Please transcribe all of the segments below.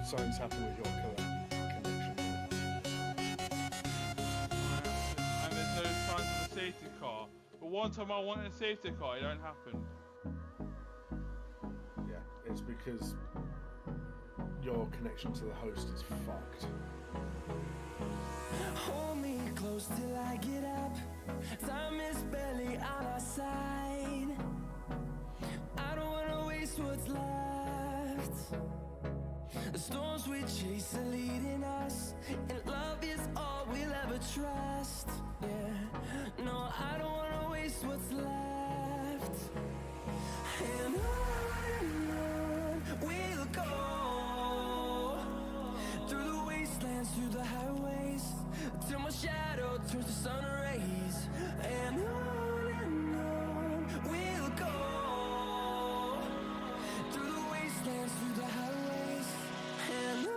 something's happened with your connection. And there's no signs of a safety car. But one time I wanted a safety car, it don't happen. Yeah, it's because your connection to the host is fucked. Hold me close till I get up. Time is barely on our side. I don't wanna waste what's left. The storms we chase are leading us, and love is all we'll ever trust. Yeah, no, I don't wanna waste what's left. And on we'll go, through the wastelands, through the highways, till my shadow turns to sun rays. And on we'll go, through the wastelands, through the highways, and on we'll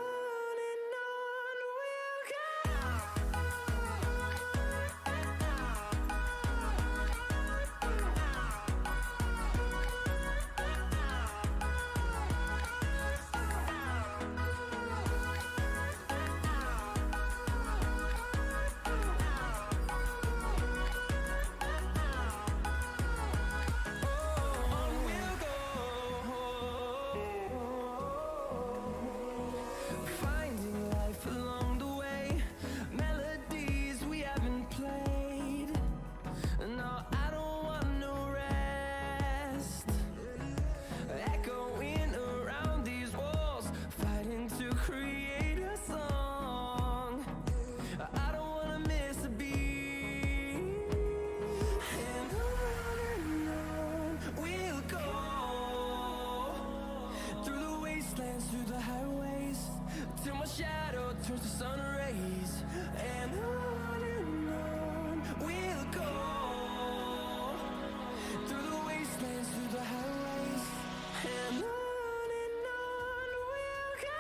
through the highways, till my shadow turns to sun rays. And on we'll go, through the wastelands, through the highways, and on we'll go.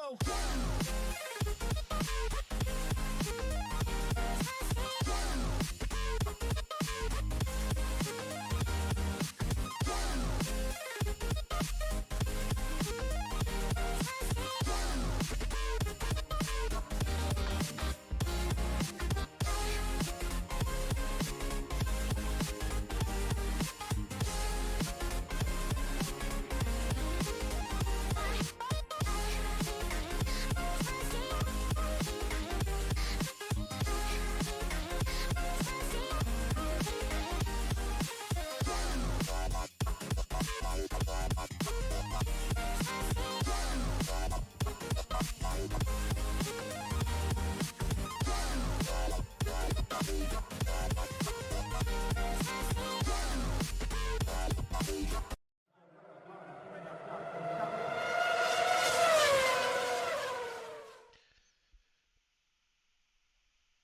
go.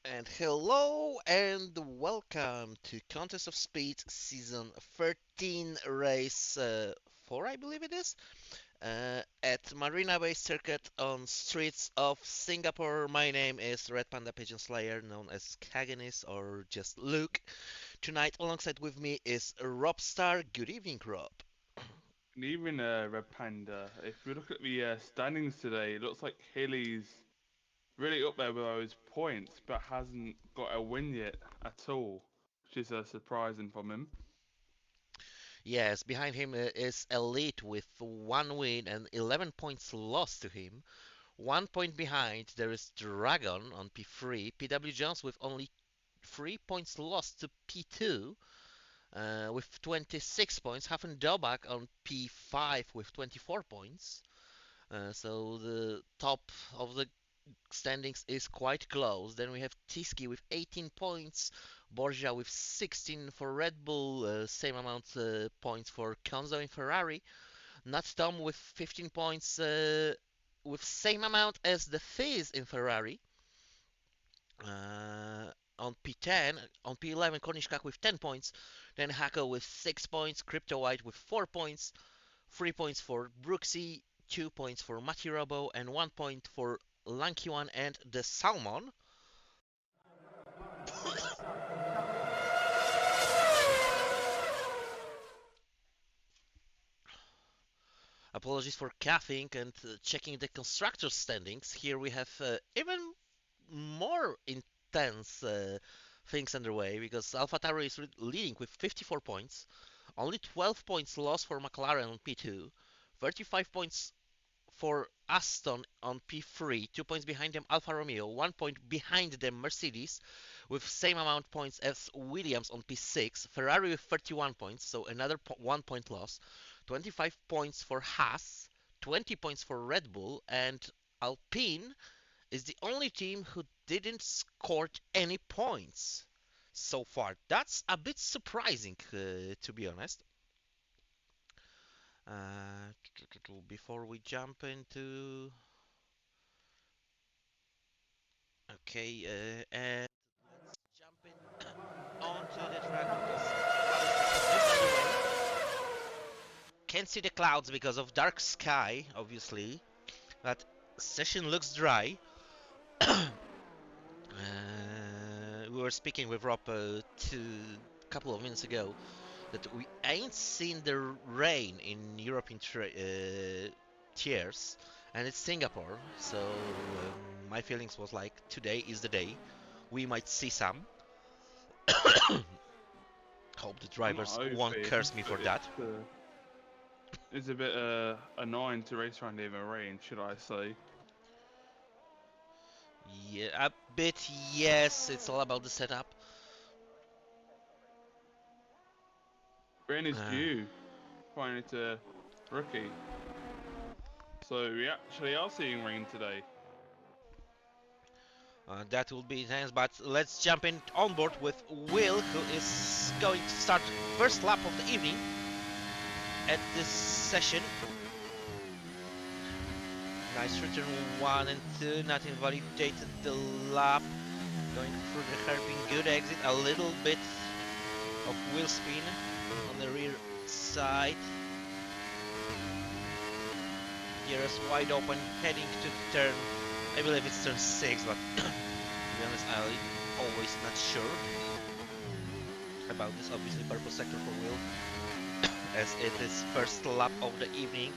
And hello and welcome to Contest of Speed Season 13 Race 4, I believe it is, at Marina Bay Circuit on streets of Singapore. My name is Red Panda Pigeon Slayer, known as Kaganis or just Luke. Tonight alongside with me is Rob Star. Good evening, Rob. And even Red Panda, if we look at the standings today, it looks like Hilly's really up there with those points, but hasn't got a win yet at all, which is surprising from him. Yes, behind him is Elite with 1 win and 11 points lost to him. 1 point behind, there is Dragon on P3, PW Jones with only 3 points lost to P2 with 26 points, Hafen Dobak on P5 with 24 points. So the top of the standings is quite close. Then we have Tiski with 18 points, Borja with 16 for Red Bull, same amount points for Konzo in Ferrari, Nat Tom with 15 points, with same amount as the Fizz in Ferrari. On P10, on P11, Kornishkak with 10 points, then Hako with 6 points, Crypto White with 4 points, 3 points for Brooksy, 2 points for Matirobo, and 1 point for Lanky One and the Salmon. Apologies for coughing and checking the constructor standings. Here we have even more intense things underway because AlphaTauri is leading with 54 points, only 12 points lost for McLaren on P2, 35 points for Aston on P3, 2 points behind them Alfa Romeo, 1 point behind them Mercedes with same amount points as Williams on P6, Ferrari with 31 points, so another 1 point loss, 25 points for Haas, 20 points for Red Bull, and Alpine is the only team who didn't score any points so far. That's a bit surprising, to be honest. Before we jump into... Okay, and let's jump in onto the track because qualification is underway. Can't see the clouds because of dark sky, obviously. That session looks dry. We were speaking with Rob a couple of minutes ago that we ain't seen the rain in European tiers, and it's Singapore, so my feelings was like today is the day. We might see some. Hope the I'm not drivers won't hoping, curse me for but that. it's a bit annoying to race around in the rain, should I say. Yeah, a bit, yes, it's all about the setup. Rain is Uh, due. Finding it a rookie. So we actually are seeing rain today. that will be intense, but let's jump in on board with Will, who is going to start first lap of the evening at this session. Nice return 1 and 2, not invalidated the lap. Going through the hairpin, good exit, a little bit of wheel spin on the rear side. DRS wide open, heading to turn, I believe it's turn 6, but to be honest, I'm always not sure about this. Obviously, purple sector for Will, as it is first lap of the evening.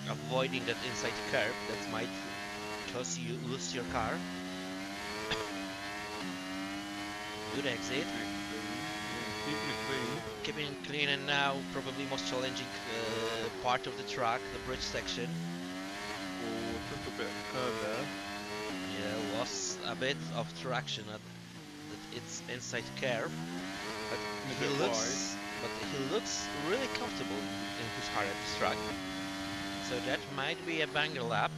Avoiding that inside curve that might cause you lose your car. Good exit. Keeping it clean. Keeping it clean, and now probably most challenging part of the track, the bridge section. Oh, took a bit of curve there. Yeah, lost a bit of traction at its inside curve, but he looks really comfortable in his car at this track. So that might be a banger lap.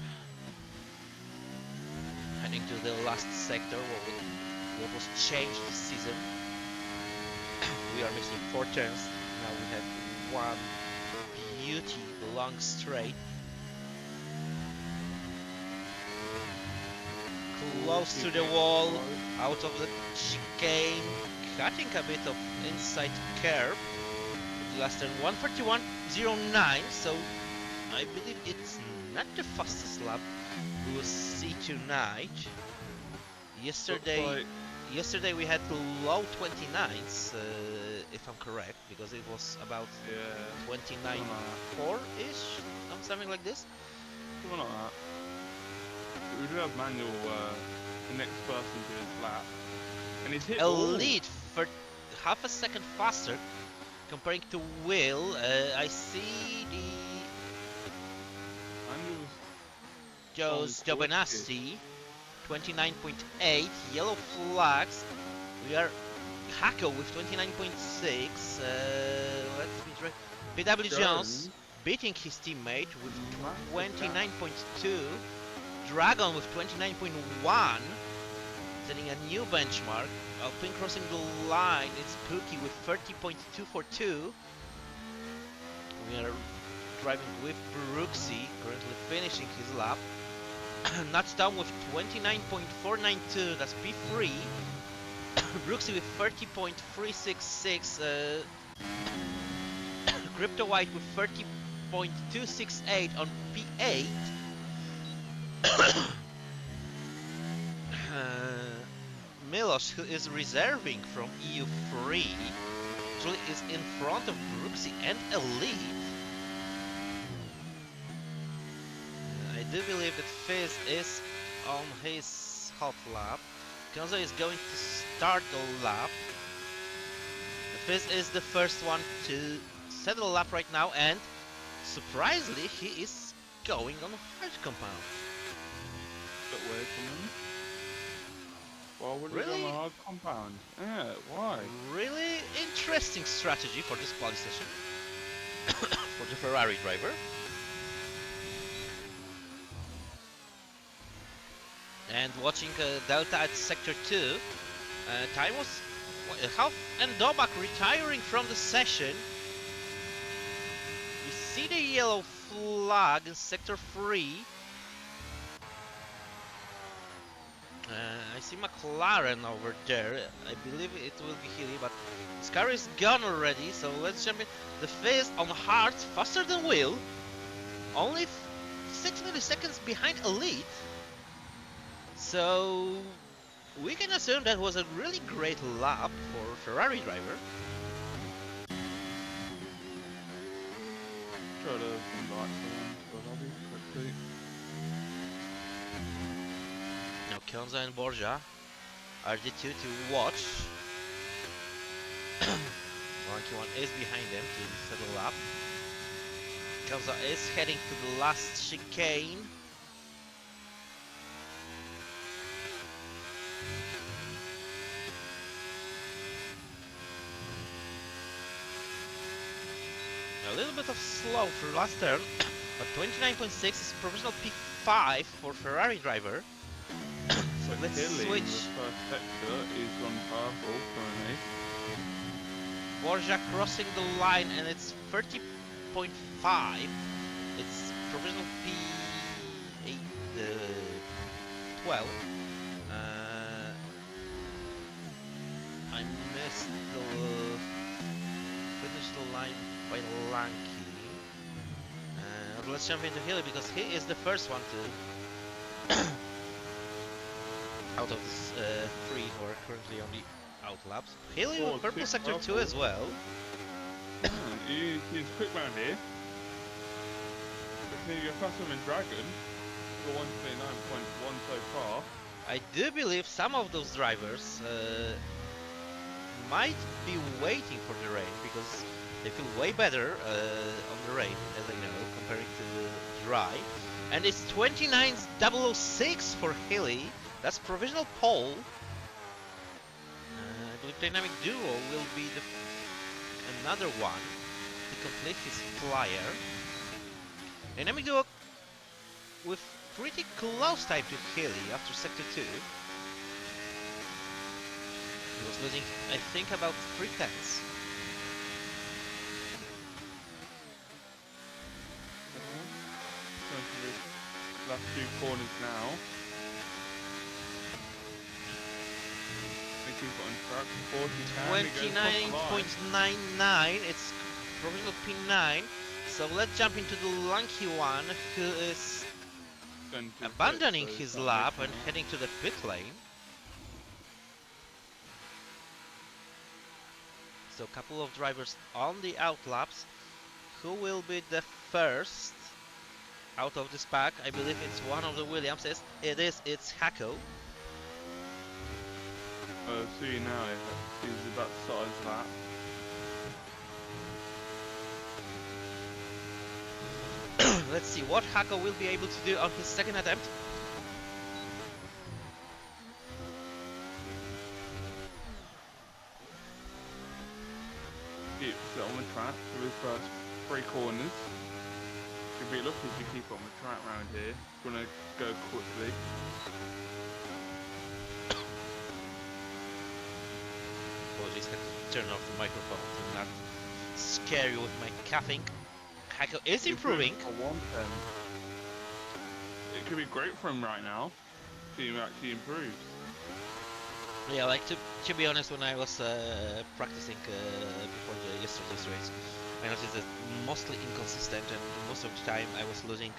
Heading to the last sector, what was changed this season. We are missing 4 turns. Now we have one beauty long straight. Close to the wall, out of the chicane, cutting a bit of inside curve. Last turn 1:41.09, so I believe it's not the fastest lap we will see tonight. Yesterday we had low 29s, if I'm correct, because it was about 29.4-ish, something like this. Something like that. But we do have manual the next person to his lap, and he's hit Elite for half a second faster comparing to Will. I see the manual's Joe's Dobanasti 29.8, yellow flags. We are Hako with 29.6. Let me try. PW Jones beating his teammate with 29.2. Dragon with 29.1, setting a new benchmark. Alpine crossing the line. It's Pookie with 30.242. We are driving with Brooksy, currently finishing his lap. Nutsdown with 29.492, that's P3. Brooksy with 30.366. Crypto White with 30.268 on P8. Milos, who is reserving from EU3, actually is in front of Brooksy and Elite. I do believe that Fizz is on his hot lap. Konzo is going to start the lap. Fizz is the first one to set the lap right now, and surprisingly, he is going on hard compound. Bit weird for me. Why would he Really? go on a hard compound? Yeah, why? Really interesting strategy for this quali session for the Ferrari driver. And watching Delta at Sector 2, time was Half and Dobak retiring from the session. You see the yellow flag in Sector 3. I see McLaren over there. I believe it will be Healy, but his car is gone already, so let's jump in. The Fizz on hard, faster than Will. Only 6 milliseconds behind Elite. So we can assume that was a really great lap for Ferrari driver. Try to invite someone to the lobby quickly. Now Konza and Borja are the two to watch. 121 is behind them to set the lap. Konza is heading to the last chicane. A little bit of slow for last turn, but 29.6 is provisional P5 for Ferrari driver. So let's Hilly, switch. the first sector is on purple currently. Borja crossing the line, and it's 30.5. It's provisional P8, 12. I missed the finish the line by Lanky. let's jump into Healy because he is the first one to out of this three who are currently on the out laps. Healy with purple sector 2 as well. He's quick round here. But can you go faster than Dragon? For 129.1 so far. I do believe some of those drivers might be waiting for the rain because they feel way better on the rain, as I know, comparing to the dry. And it's 29.006 for Healy. That's provisional pole. I believe Dynamic Duo will be another one to complete his flyer. Dynamic Duo with pretty close time to Healy after sector 2. He was losing, I think, about 3/10. Going to the last few corners now. They keep it on track. 29.99. It's provisional P9. So let's jump into the lanky one who is abandoning his lap and heading to the pit lane. So a couple of drivers on the out laps. Who will be the first out of this pack? I believe it's one of the Williamses. It's Hako. See now, he's about to start his lap. Let's see what Hako will be able to do on his second attempt. Keeps it on the track for his first 3 corners. You'll be lucky if you keep it on the track round here. It's gonna go quickly. Apologies, had to turn off the microphone to not scare you with my coughing. Hako is improving. For 110. It could be great for him right now. If he actually improves. Yeah, like to be honest, when I was practicing before yesterday's race, I noticed that mostly inconsistent, and most of the time I was losing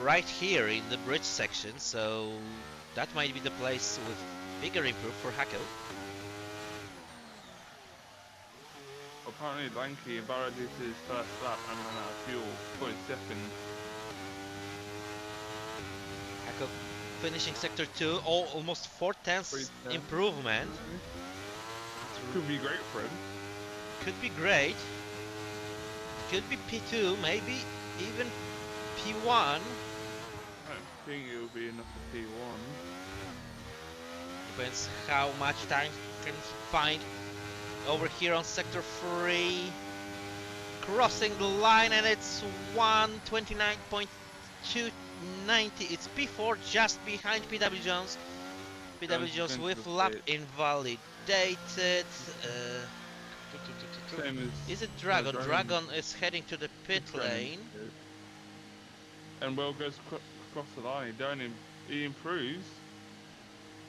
right here in the bridge section. So that might be the place with bigger improve for Hako. Apparently Lanky barreled into his first lap and ran out of fuel for his second. Hako finishing sector 2, almost 4/10 improvement. Could be great for him. Could be great. Could be P2, maybe even P1. I don't think it will be enough for P1. Depends how much time can he find. Over here on sector 3, crossing the line, and it's 1:29.290. It's P4 just behind PW Jones. PW Jones with lap invalidated. Is it Dragon? Dragon is heading to the pit lane. And Will goes across the line. He improves.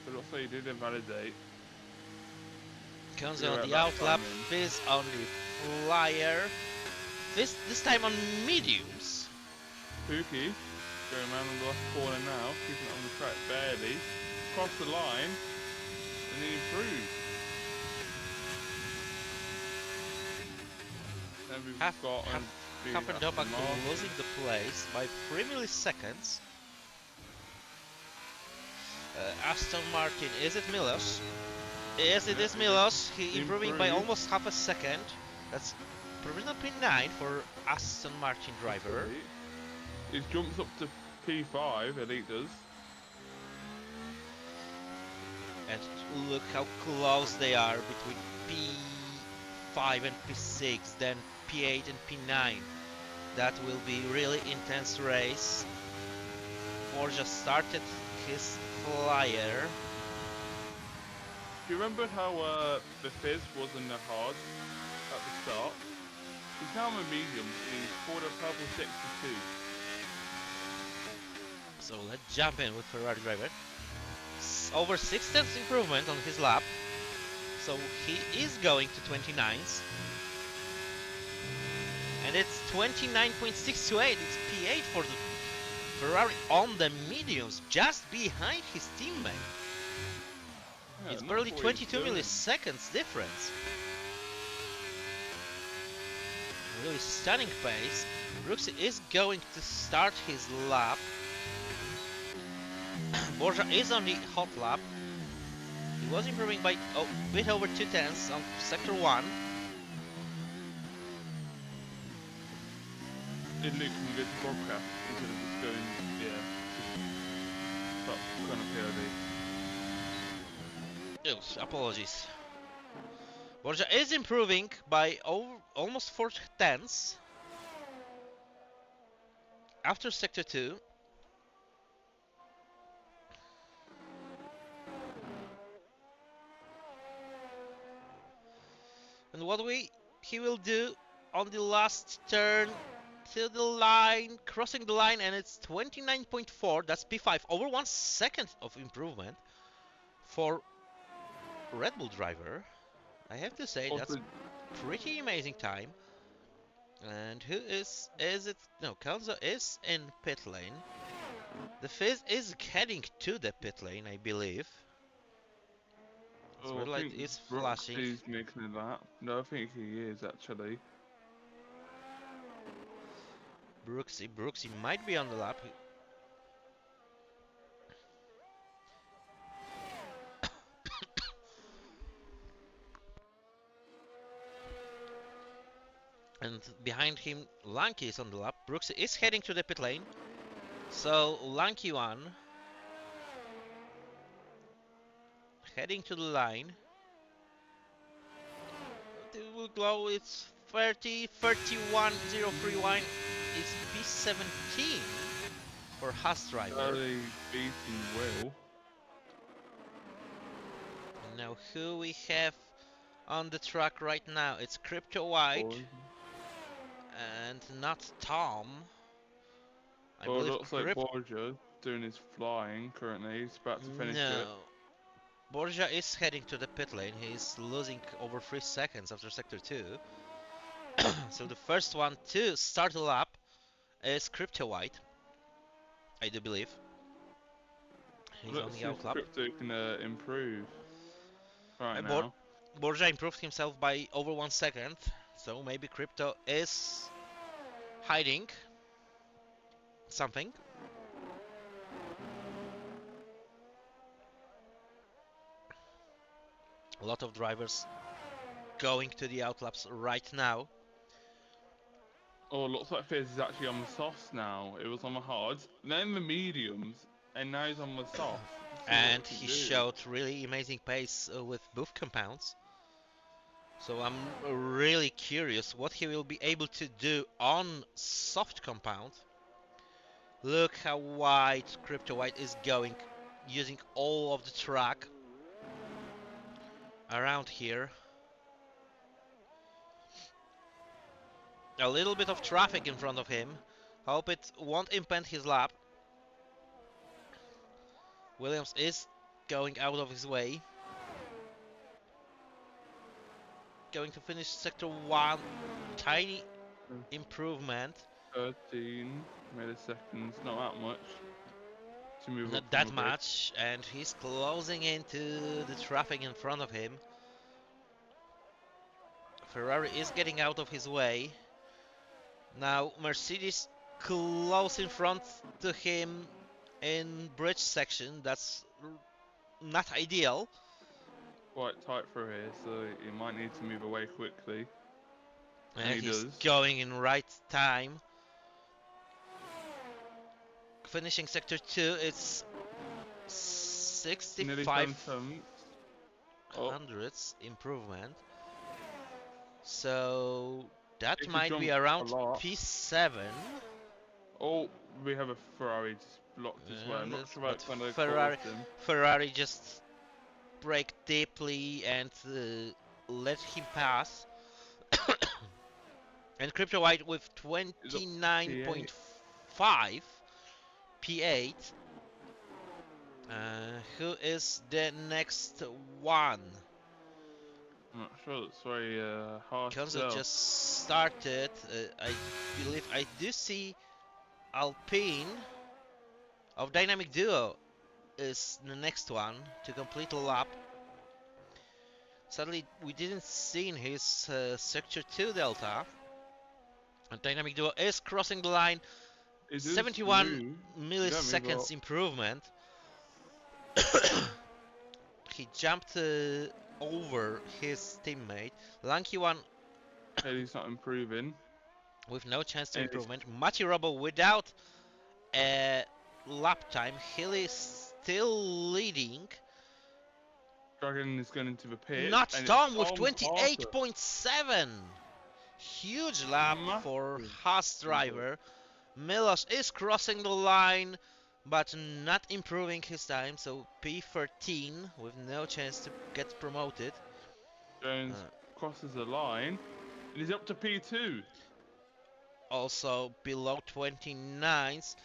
But looks like he did invalidate. Comes on the out lap, Fizz on the flyer. This time on mediums. Pookie going around on the last corner now, keeping it on the track barely. Across the line, and he improves. Then we've got Kappendopak losing the place by 3 milliseconds. Aston Martin, is it Milos? Yes, it is Milos. He improving by almost half a second. That's provisional P9 for Aston Martin driver. He jumps up to P5, Elite does. And look how close they are between P5 and P6, then P8 and P9. That will be really intense race. Borja started his flyer. Do you remember how the Fizz wasn't the hard at the start? He's now a medium, he's for the purple 62. So let's jump in with Ferrari driver. Over 6/10 improvement on his lap. So he is going to 29s. And it's 29.628. It's P8 for the Ferrari on the mediums, just behind his teammate. Yeah, It's not barely what he's 22 doing. milliseconds difference. Really stunning pace. Brooks is going to start his lap. Borja is on the hot lap. He was improving by a bit over 2 tenths on sector 1. If Luke can go to Bobcat instead of just going, yeah, top kind of POD. Oops, apologies. Borja is improving by almost 4 tenths after sector 2. And what he will do on the last turn to the line, crossing the line, and it's 29.4. That's P5, over 1 second of improvement for Red Bull driver. I have to say Also, that's pretty amazing time. And who is it? No, Kelso is in pit lane. The Fizz is heading to the pit lane, I believe. His red I light think is Brooks flashing. is making that. No, I think he is actually. Brooksy might be on the lap. And behind him, Lanky is on the lap. Brooksy is heading to the pit lane. So Lanky one heading to the line. It will glow. It's 31031. It's P17 for Haas driver. Early beating Will. Now who we have on the track right now? It's Crypto White and not Tom. I Well, it believe looks like Borgia doing his flying currently. He's about to finish no. it. Borja is heading to the pit lane. He's losing over 3 seconds after sector 2. So the first one to start the lap is Crypto White, I do believe. He's on Let's the see out if lap. Crypto can improve right And now. Borja improved himself by over 1 second, so maybe Crypto is hiding something. A lot of drivers going to the outlaps right now. Oh, looks like Fizz is actually on the softs now. It was on the hards, then the mediums, and now he's on the softs. And he showed really amazing pace with both compounds. So I'm really curious what he will be able to do on soft compound. Look how wide Crypto White is going, using all of the track around here. A little bit of traffic in front of him. Hope it won't impede his lap. Williams is going out of his way. Going to finish sector 1. Tiny improvement. 13 milliseconds, not that much. To move Not up that from a bit. much, and he's closing into the traffic in front of him. Ferrari is getting out of his way. Now Mercedes close in front to him in bridge section. That's not ideal. Quite tight through here, so he might need to move away quickly. And he he's does. going in right time. Finishing sector 2, it's Nearly 65 10 Oh, hundredths improvement. So that It could might be jump a around lot. P7. oh, we have a Ferrari just blocked as well. I'm not sure about when they Ferrari, caused him. Ferrari just brake deeply and let him pass. And Crypto White with 29.5 P8. Who is the next one? I'm not sure. It's very hard to Konzo tell. just started. I believe I do see Alpine of Dynamic Duo is the next one to complete a lap. Sadly, we didn't see in his Sector 2 Delta. And Dynamic Duo is crossing the line. It is 71 smooth. milliseconds improvement. He jumped over his teammate. Lanky one Haley's not improving. with no chance to And it's- improvement. Matty Robo without a lap time. Hilly is still leading. Dragon is going into the pit. Not and Tom it's with Tom 28.7. Huge lap for Massive. Haas driver. Milos is crossing the line, but not improving his time. So P13 with no chance to get promoted. Jones crosses the line. And he's up to P2. Also below 29s.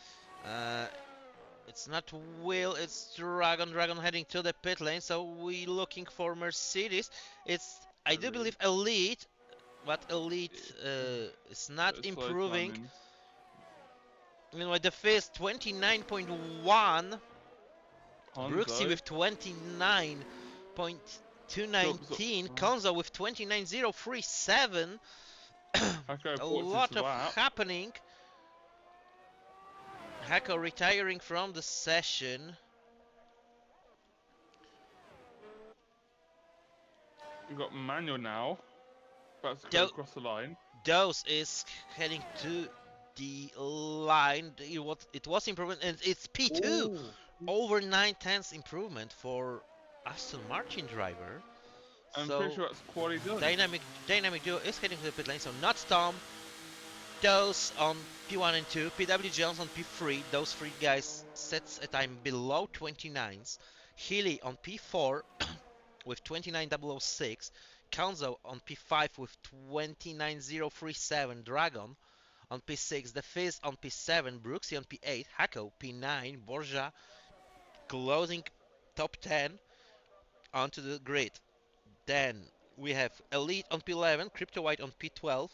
It's not Will, it's Dragon. Dragon heading to the pit lane. So we looking for Mercedes. It's I do believe Elite, but Elite is not Bit of slow improving. timing. Meanwhile, the Fizz 29.1. Brooksy Hanzo. with 29.219. Konzo with 29.037. Hako A ports lot his of lap. happening. Hako retiring from the session. We've got Manuel now. About to go across the line. Dose is heading to the line. It was improvement, and it's P2. Ooh. Over 9/10 improvement for Aston Martin driver. I'm So pretty sure that's quality done. Dynamic Duo is heading to the pit lane, so not Tom. Those on P1 and 2, PW Jones on P3. Those three guys sets a time below 29s. Healy on P4 with 29.006. Konzo on P5 with 29.037. Dragon on P6. The Fizz on P7. Brooksy on P8. Hako P9. Borja closing top 10 onto the grid. Then we have Elite on P11, Crypto White on P12,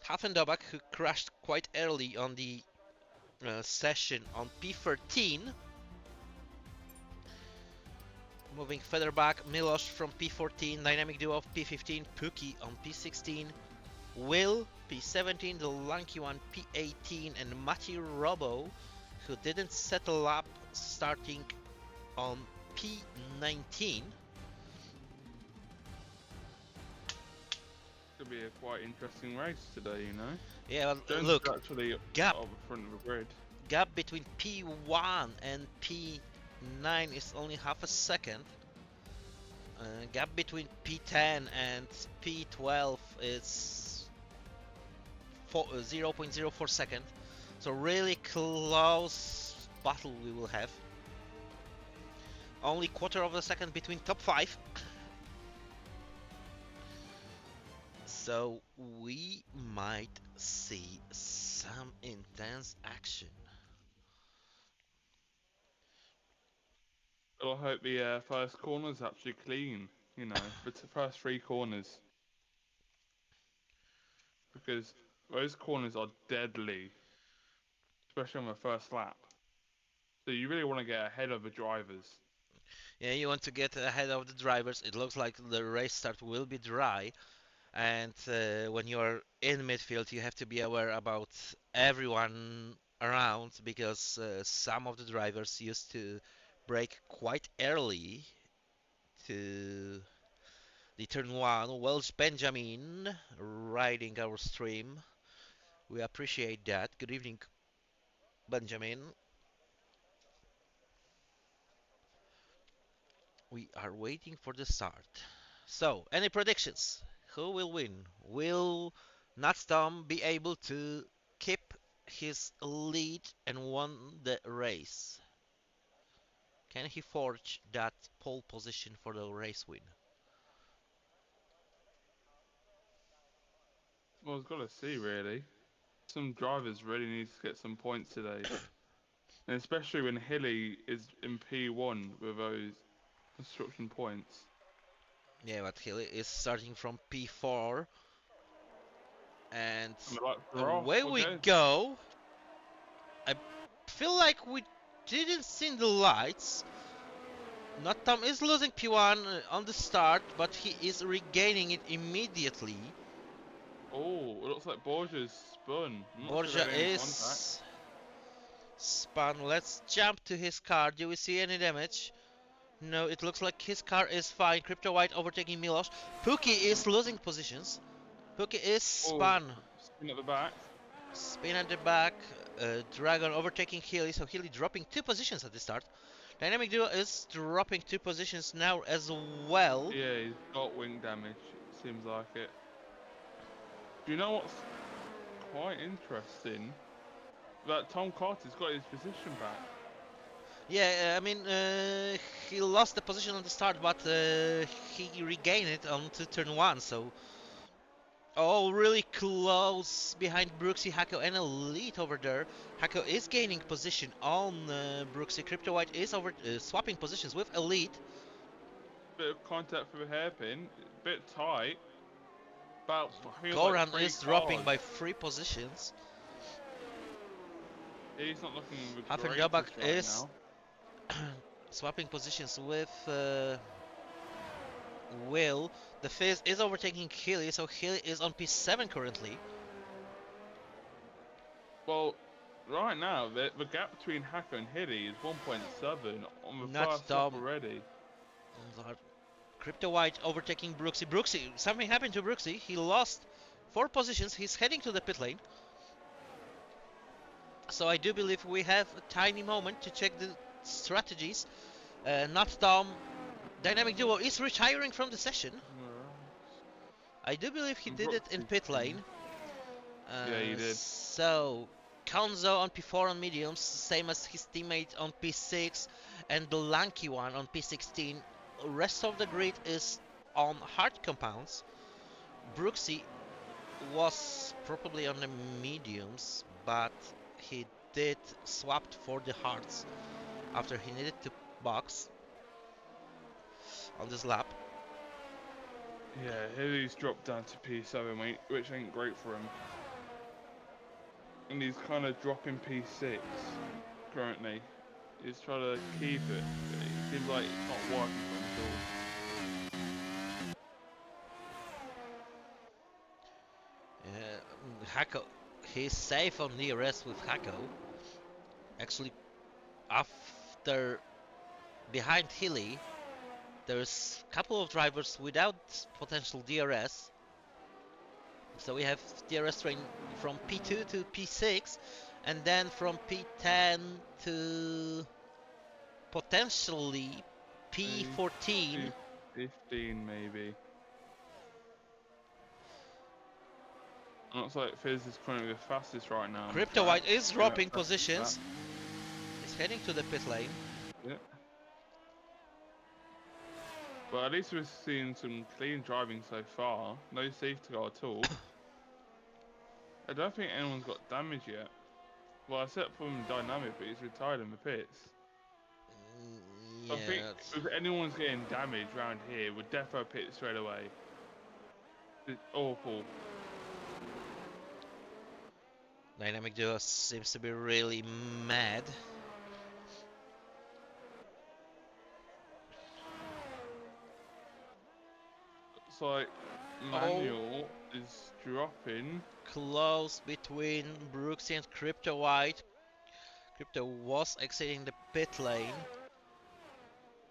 Hafendobak, who crashed quite early on the session, on P13. Moving further back, Milos from P14, Dynamic Duo of P15, Pookie on P16, Will P17, the lanky one P18, and Matty Robo, who didn't settle up, starting on P19. Could be a quite interesting race today, you know. Yeah, Jones look, is actually gap up the front of the grid. gap between P1 and P9 is only half a second. Gap between P10 and P12 is 0.04 second. So really close battle we will have. Only quarter of a second between top 5. So we might see some intense action. Well, I hope the first corner's actually clean, you know, the first 3 corners. Because those corners are deadly, especially on the first lap. So you really want to get ahead of the drivers. Yeah, you want to get ahead of the drivers. It looks like the race start will be dry. And when you're in midfield, you have to be aware about everyone around, because some of the drivers used to brake quite early to the turn 1. Welsh Benjamin riding our stream. We appreciate that. Good evening, Benjamin. We are waiting for the start. So, any predictions? Who will win? Will Natstom be able to keep his lead and won the race? Can he forge that pole position for the race win? Well, I've got to see, really. Some drivers really need to get some points today. And especially when Hilly is in P1 with those construction points. Yeah, but Hilly is starting from P4, and And the lights are off. away we Okay. go. I feel like we didn't see the lights. Not Tom is losing P1 on the start, but he is regaining it immediately. Oh, it looks like Borgia's spun. I'm not sure Borja they're in contact. is spun. Let's jump to his car. Do we see any damage? No, it looks like his car is fine. Crypto White overtaking Milos. Pookie is losing positions. Pookie is Oh, spun. spin at the back. Spin at the back. Dragon overtaking Healy, so Healy dropping 2 positions at the start. Dynamic Duo is dropping 2 positions now as well. Yeah, he's got wing damage. Seems like it. Do you know what's quite interesting? That Tom Carter's got his position back. Yeah, I mean, he lost the position on the start, but he regained it onto turn 1, so... Oh, really close behind Brooksy, Hako, and Elite over there. Hako is gaining position on Brooksy. Crypto White is over swapping positions with Elite. Bit of contact for the hairpin. Bit tight. About Goran like is dropping by 3 positions. He's not looking the Hafen greatest Dobak right is now. swapping positions with Will. The Fizz is overtaking Healy, so Healy is on P7 currently. Well, right now the gap between Hacker and Hilly is 1.7 on the Not first lap dumb. already. Crypto White overtaking Brooksy. Brooksy, something happened to Brooksy. He lost 4 positions. He's heading to the pit lane. So I do believe we have a tiny moment to check the strategies. Not Tom. Dynamic Duo is retiring from the session. I do believe he did it in pit lane. Yeah, he did. So, Konzo on P4 on mediums, same as his teammate on P6, and the lanky one on P16. Rest of the grid is on hard compounds. Brooksy was probably on the mediums, but he did swapped for the hards after he needed to box on this lap. Yeah, Hilly's dropped down to P7, which ain't great for him. And he's kind of dropping P6 currently. He's trying to keep it. It seems like it's not working for him at all. Hako, he's safe on DRS with Hako. Actually, after behind Hilly, there's a couple of drivers without potential DRS. So we have DRS train from P2 to P6, and then from P10 to potentially P14. 15 maybe. Looks like Fizz is currently the fastest right now. Crypto White is dropping positions. He's heading to the pit lane. Yeah. But at least we're seeing some clean driving so far. No safety car at all. I don't think anyone's got damage yet. Well, except from Dynamic, but he's retired in the pits. Yeah. I think if anyone's getting damage around here, we'd defo pit straight away. It's awful. Dynamic Duo seems to be really mad. It's like Manual is dropping. Close between Brooksy and Crypto White. Crypto was exiting the pit lane.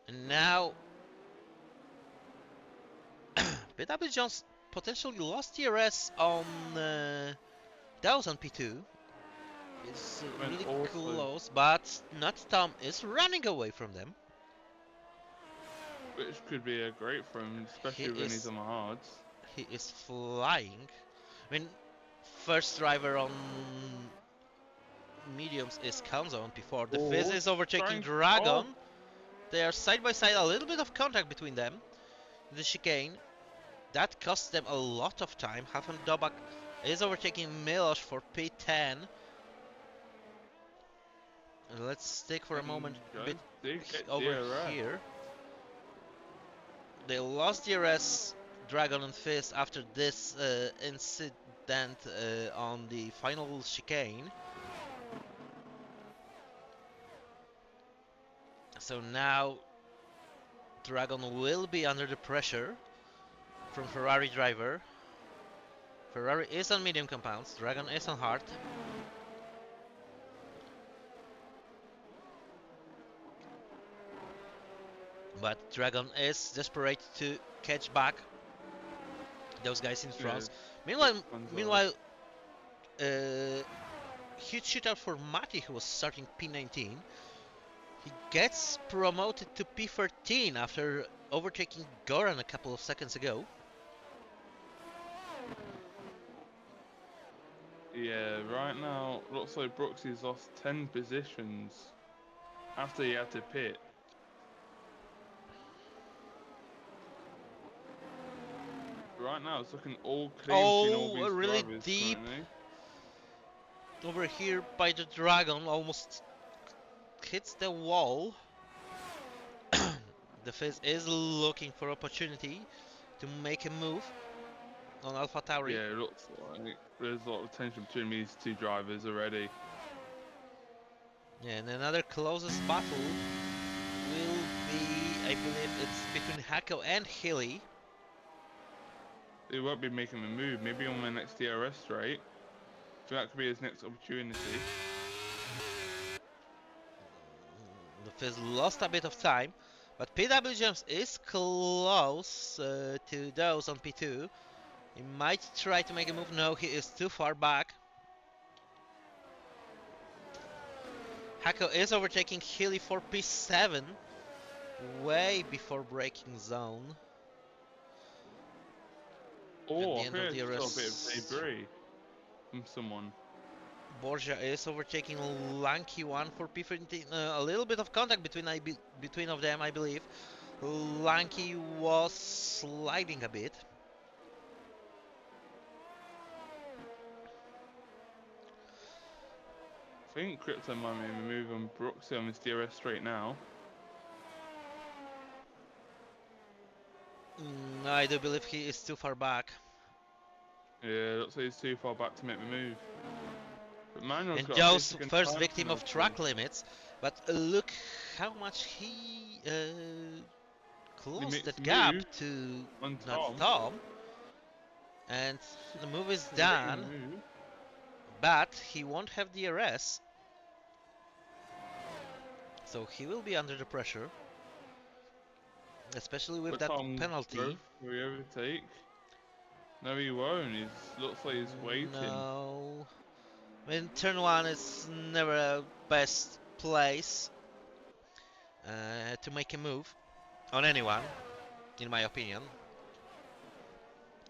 And now PW Jones potentially lost TRS on Dawes on P2. It's really close, but not Tom is running away from them. Which could be a great for him, especially when he's on the hards. He is flying. I mean, first driver on mediums is Kanzo on P4. The Fizz is overtaking Dragon. They are side by side, a little bit of contact between them. The chicane. That costs them a lot of time. Hafen Dobak is overtaking Milos for P10. Let's stick for a moment a bit over here. They lost DRS, Dragon and Fist after this incident on the final chicane. So now Dragon will be under the pressure from Ferrari driver. Ferrari is on medium compounds, Dragon is on hard. But Dragon is desperate to catch back those guys in front. Meanwhile, huge shootout for Mati, who was starting P19. He gets promoted to P13 after overtaking Goran a couple of seconds ago. Yeah, right now looks like Brooksy's lost 10 positions after he had to pit. Right now it's looking all clean between all these really drivers deep currently. over here by the Dragon, almost hits the wall. The Fizz is looking for opportunity to make a move on AlphaTauri. Yeah, it looks like there's a lot of tension between these two drivers already. Yeah, and another closest battle will be, I believe it's between Hako and Hilly. He won't be making a move, maybe on the next DRS straight. So that could be his next opportunity. The Fizz lost a bit of time, but PW Jumps is close to those on P2. He might try to make a move. No, he is too far back. Hako is overtaking Hilly for P7, way before braking zone. Oh, I At the end heard of a bit of debris from someone. Borja is overtaking Lanky one for P15. A little bit of contact between of them, I believe. Lanky was sliding a bit. I think Crypto might make a move on Brooksy on this DRS straight now. I do believe he is too far back. Yeah, looks like he's too far back to make the move. But Manuel's And got Joe's a 50 first time victim of penalty. track limits. But look how much he closed makes that a gap move to on Tom. And the move is He's making a done, move. but he won't have DRS. So he will be under the pressure. Especially with But that Tom penalty. Will he overtake? No, he won't. He looks like he's waiting. No. I mean, turn one is never a best place to make a move on anyone, in my opinion.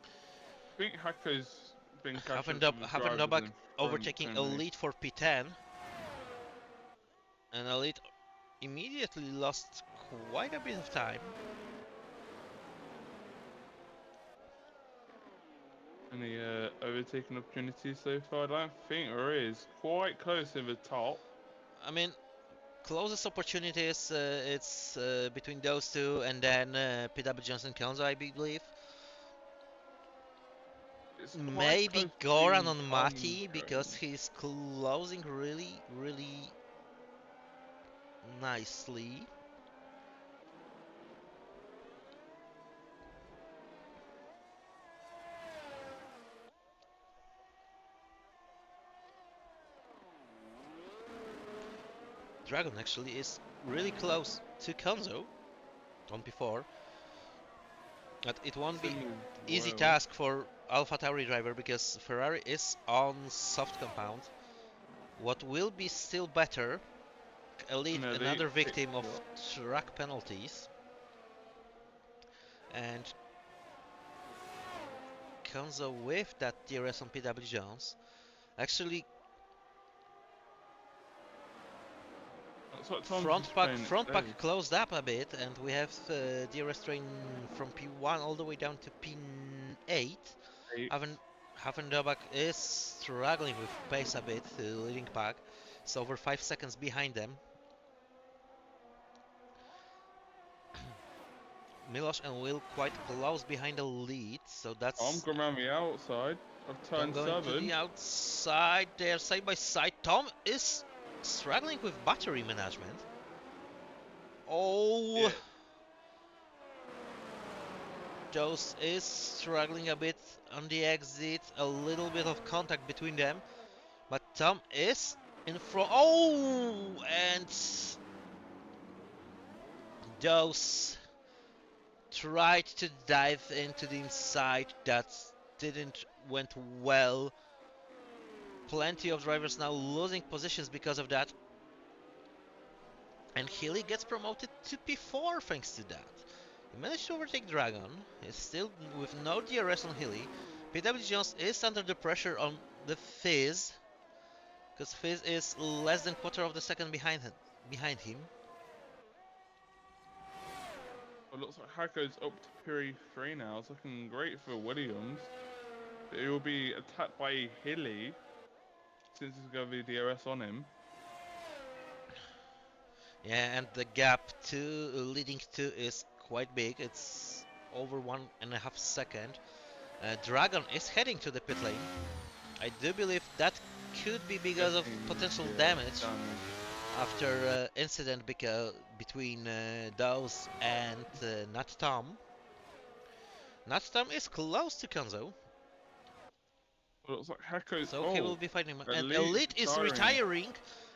I think Hacker's been catching Havendobak overtaking Elite for P10. And Elite immediately lost quite a bit of time. Any overtaking opportunities so far? I don't think there is. Quite close to the top. I mean, closest opportunities, it's between those two and then PW Johnson Konzo, I believe. It's quite Maybe close to Goran being on Mati Tom because Jones. he's closing really nicely. Dragon actually is really close to Konzo on P4. But it won't be Similar easy well. task for AlphaTauri driver because Ferrari is on soft compound. What will be still better, Elite, No, they another picked victim of up. track penalties. And Konzo with that DRS on PW Jones. Actually, That's what Tom's front pack explained closed up a bit, and we have DRS train from P1 all the way down to P8. today. Havendobak is struggling with pace a bit, leading pack. It's over 5 seconds behind them. Milos and Will quite close behind the lead, so I'm that's going around the outside of Tom turn going to 7. the outside. They're side by side. Tom is struggling with battery management. Oh, Yeah. Joes is struggling a bit on the exit. A little bit of contact between them, but Tom is in front. Oh, and Joes tried to dive into the inside. That didn't went well. Plenty of drivers now losing positions because of that. And Healy gets promoted to P4 thanks to that. He managed to overtake Dragon. He's still with no DRS on Healy. PW Jones is under the pressure on the Fizz, because Fizz is less than quarter of the second behind him. It looks like Hacko's up to P3 now. It's looking great for Williams. It will be attacked by Hilly since he's got the DRS on him. Yeah, and the gap to leading to is quite big. It's over 1.5 seconds. Dragon is heading to the pit lane. I do believe that could be because of potential damage after incident between Dawes and Nat Tom. Nat Tom is close to Konzo, It looks like Hacko's. so he will be fighting. And Elite Elite is retiring.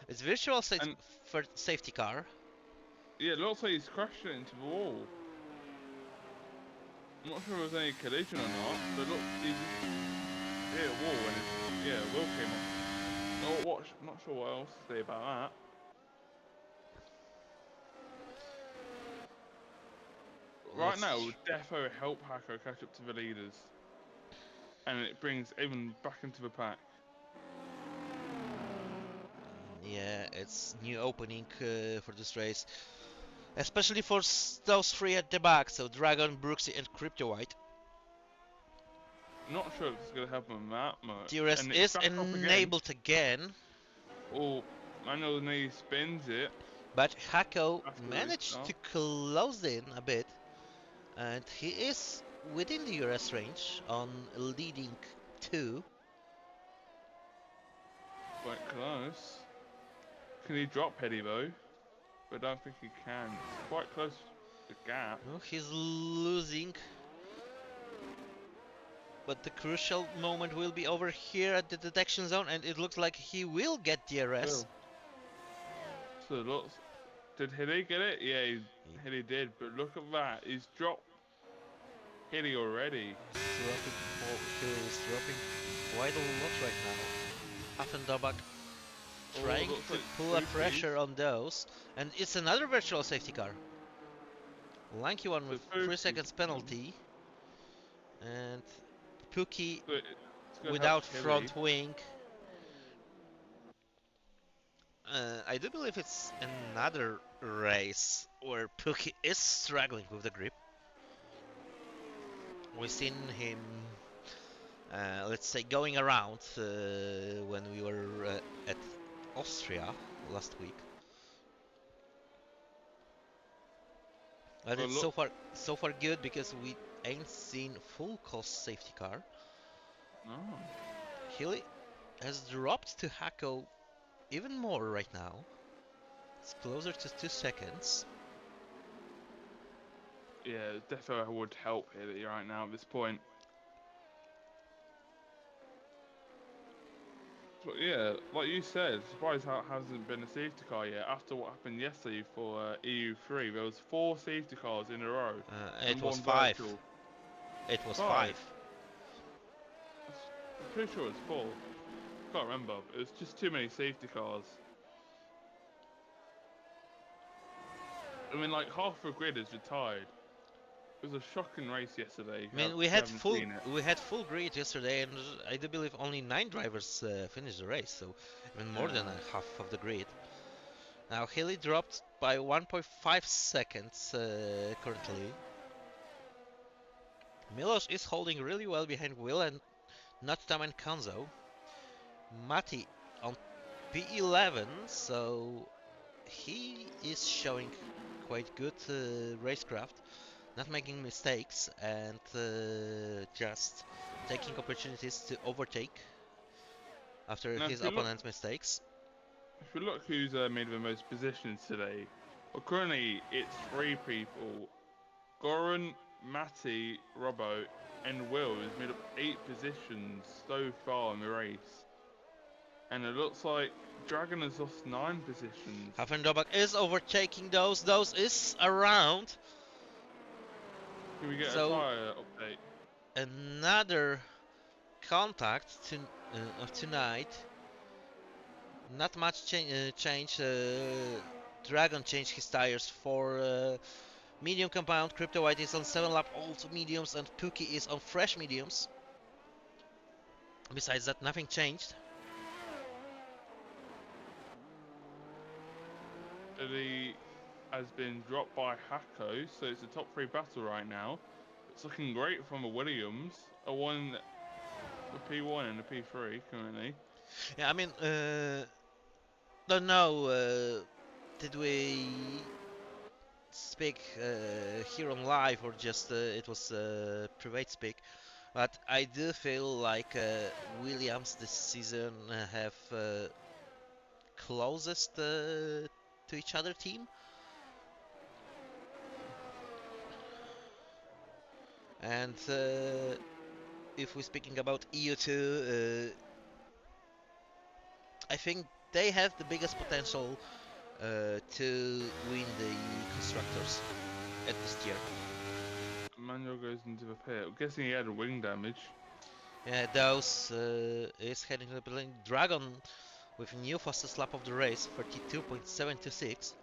It's virtual And- safety car. Yeah, it looks like he's crashed it into the wall. I'm not sure if there was any collision or not, but look, he's hit a wall and yeah, Will came off. Not sure what else to say about that. Right now, it would defo help Hacko catch up to the leaders, and it brings everyone back into the pack. Yeah, it's new opening for this race, especially for those three at the back. So Dragon, Brooksy, and Crypto White. Not sure if it's going to help him that much. DRS And is it's back up enabled again, Oh, Manuel knee spins it. but Hako After the managed restart. to close in a bit, and he is within the DRS range on leading 2. Quite close. Can he drop Petty though? But I don't think he can. It's quite close to the gap. No, he's losing. But the crucial moment will be over here at the detection zone, and it looks like he will get DRS. So it looks. Did Hilly get it? Yeah, Hilly did. But look at that. He's dropped Hilly already. He's dropping quite a lot right now. Affendorbach trying looks to like pull a three pressure on those, and it's another virtual safety car. Lanky one with So 3 seconds penalty, and Pookie So it's gonna without help Hilly. front wing. I do believe it's another race where Pookie is struggling with the grip. We've seen him, let's say, going around when we were at Austria last week. But Well, it's so far good because we ain't seen full cost safety car. No. Healy has dropped to Hako even more right now. It's closer to 2 seconds. Yeah, defo would help Hilly right now at this point. But yeah, like you said, surprised how it hasn't been a safety car yet. After what happened yesterday for EU3, there was 4 safety cars in a row. It and was one 5. virtual. It was 5. 5. I'm pretty sure it's 4. Can't remember. It was just too many safety cars. I mean, like half the grid is retired. It was a shocking race yesterday. I mean, we had full grid yesterday, and I do believe only 9 drivers finished the race, so even more than a half of the grid. Now Healy dropped by 1.5 seconds currently. Milos is holding really well behind Will and Natstam and Konzo. Mati on P11, so he is showing quite good racecraft. not making mistakes, and just taking opportunities to overtake after Now, his opponent's mistakes. if you look who's made the most positions today, well, currently it's 3 people. Goran, Matty, Robbo, and Will has made up 8 positions so far in the race. And it looks like Dragon has lost 9 positions. Haffendobach is overtaking those. Those is around. Can we get a So tyre update? another contact of tonight. Not much change. Dragon changed his tires for medium compound. Crypto White is on 7 lap old mediums, and Pookie is on fresh mediums. Besides that, nothing changed. He has been dropped by Hako, so it's a top 3 battle right now. It's looking great from a Williams, a P1 and a P3 currently. Yeah, I mean, don't know. Did we speak here on live or just it was private speak? But I do feel like Williams this season have closest to each other team. And if we're speaking about EU2, I think they have the biggest potential to win the constructors at this tier. Manuel goes into the pit. I'm guessing he had a wing damage. Yeah, those is heading to the building. Dragon with new fastest lap of the race, 32.726.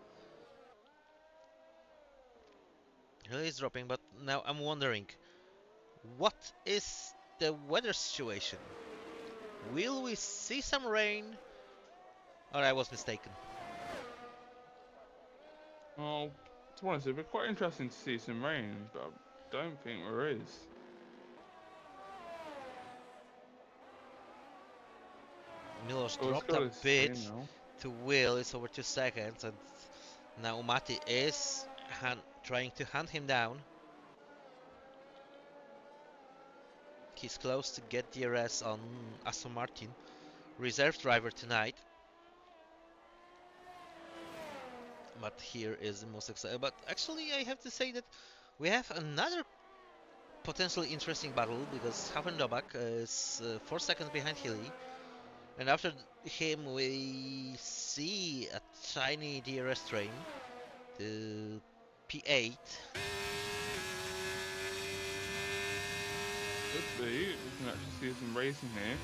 He is dropping, but now I'm wondering, what is the weather situation? Will we see some rain? Or I was mistaken. Well, to be honest, it'd be quite interesting to see some rain, but I don't think there is. Milos Oh, dropped a bit to Will. It's over 2 seconds, and now Mati is trying to hunt him down. He's close to get DRS on Aston Martin, reserve driver tonight. But here is the most exciting. But actually, I have to say that we have another potentially interesting battle because Haffendobach is 4 seconds behind Hilly. And after him, we see a tiny DRS train to P8. Could be. We can actually see some racing here.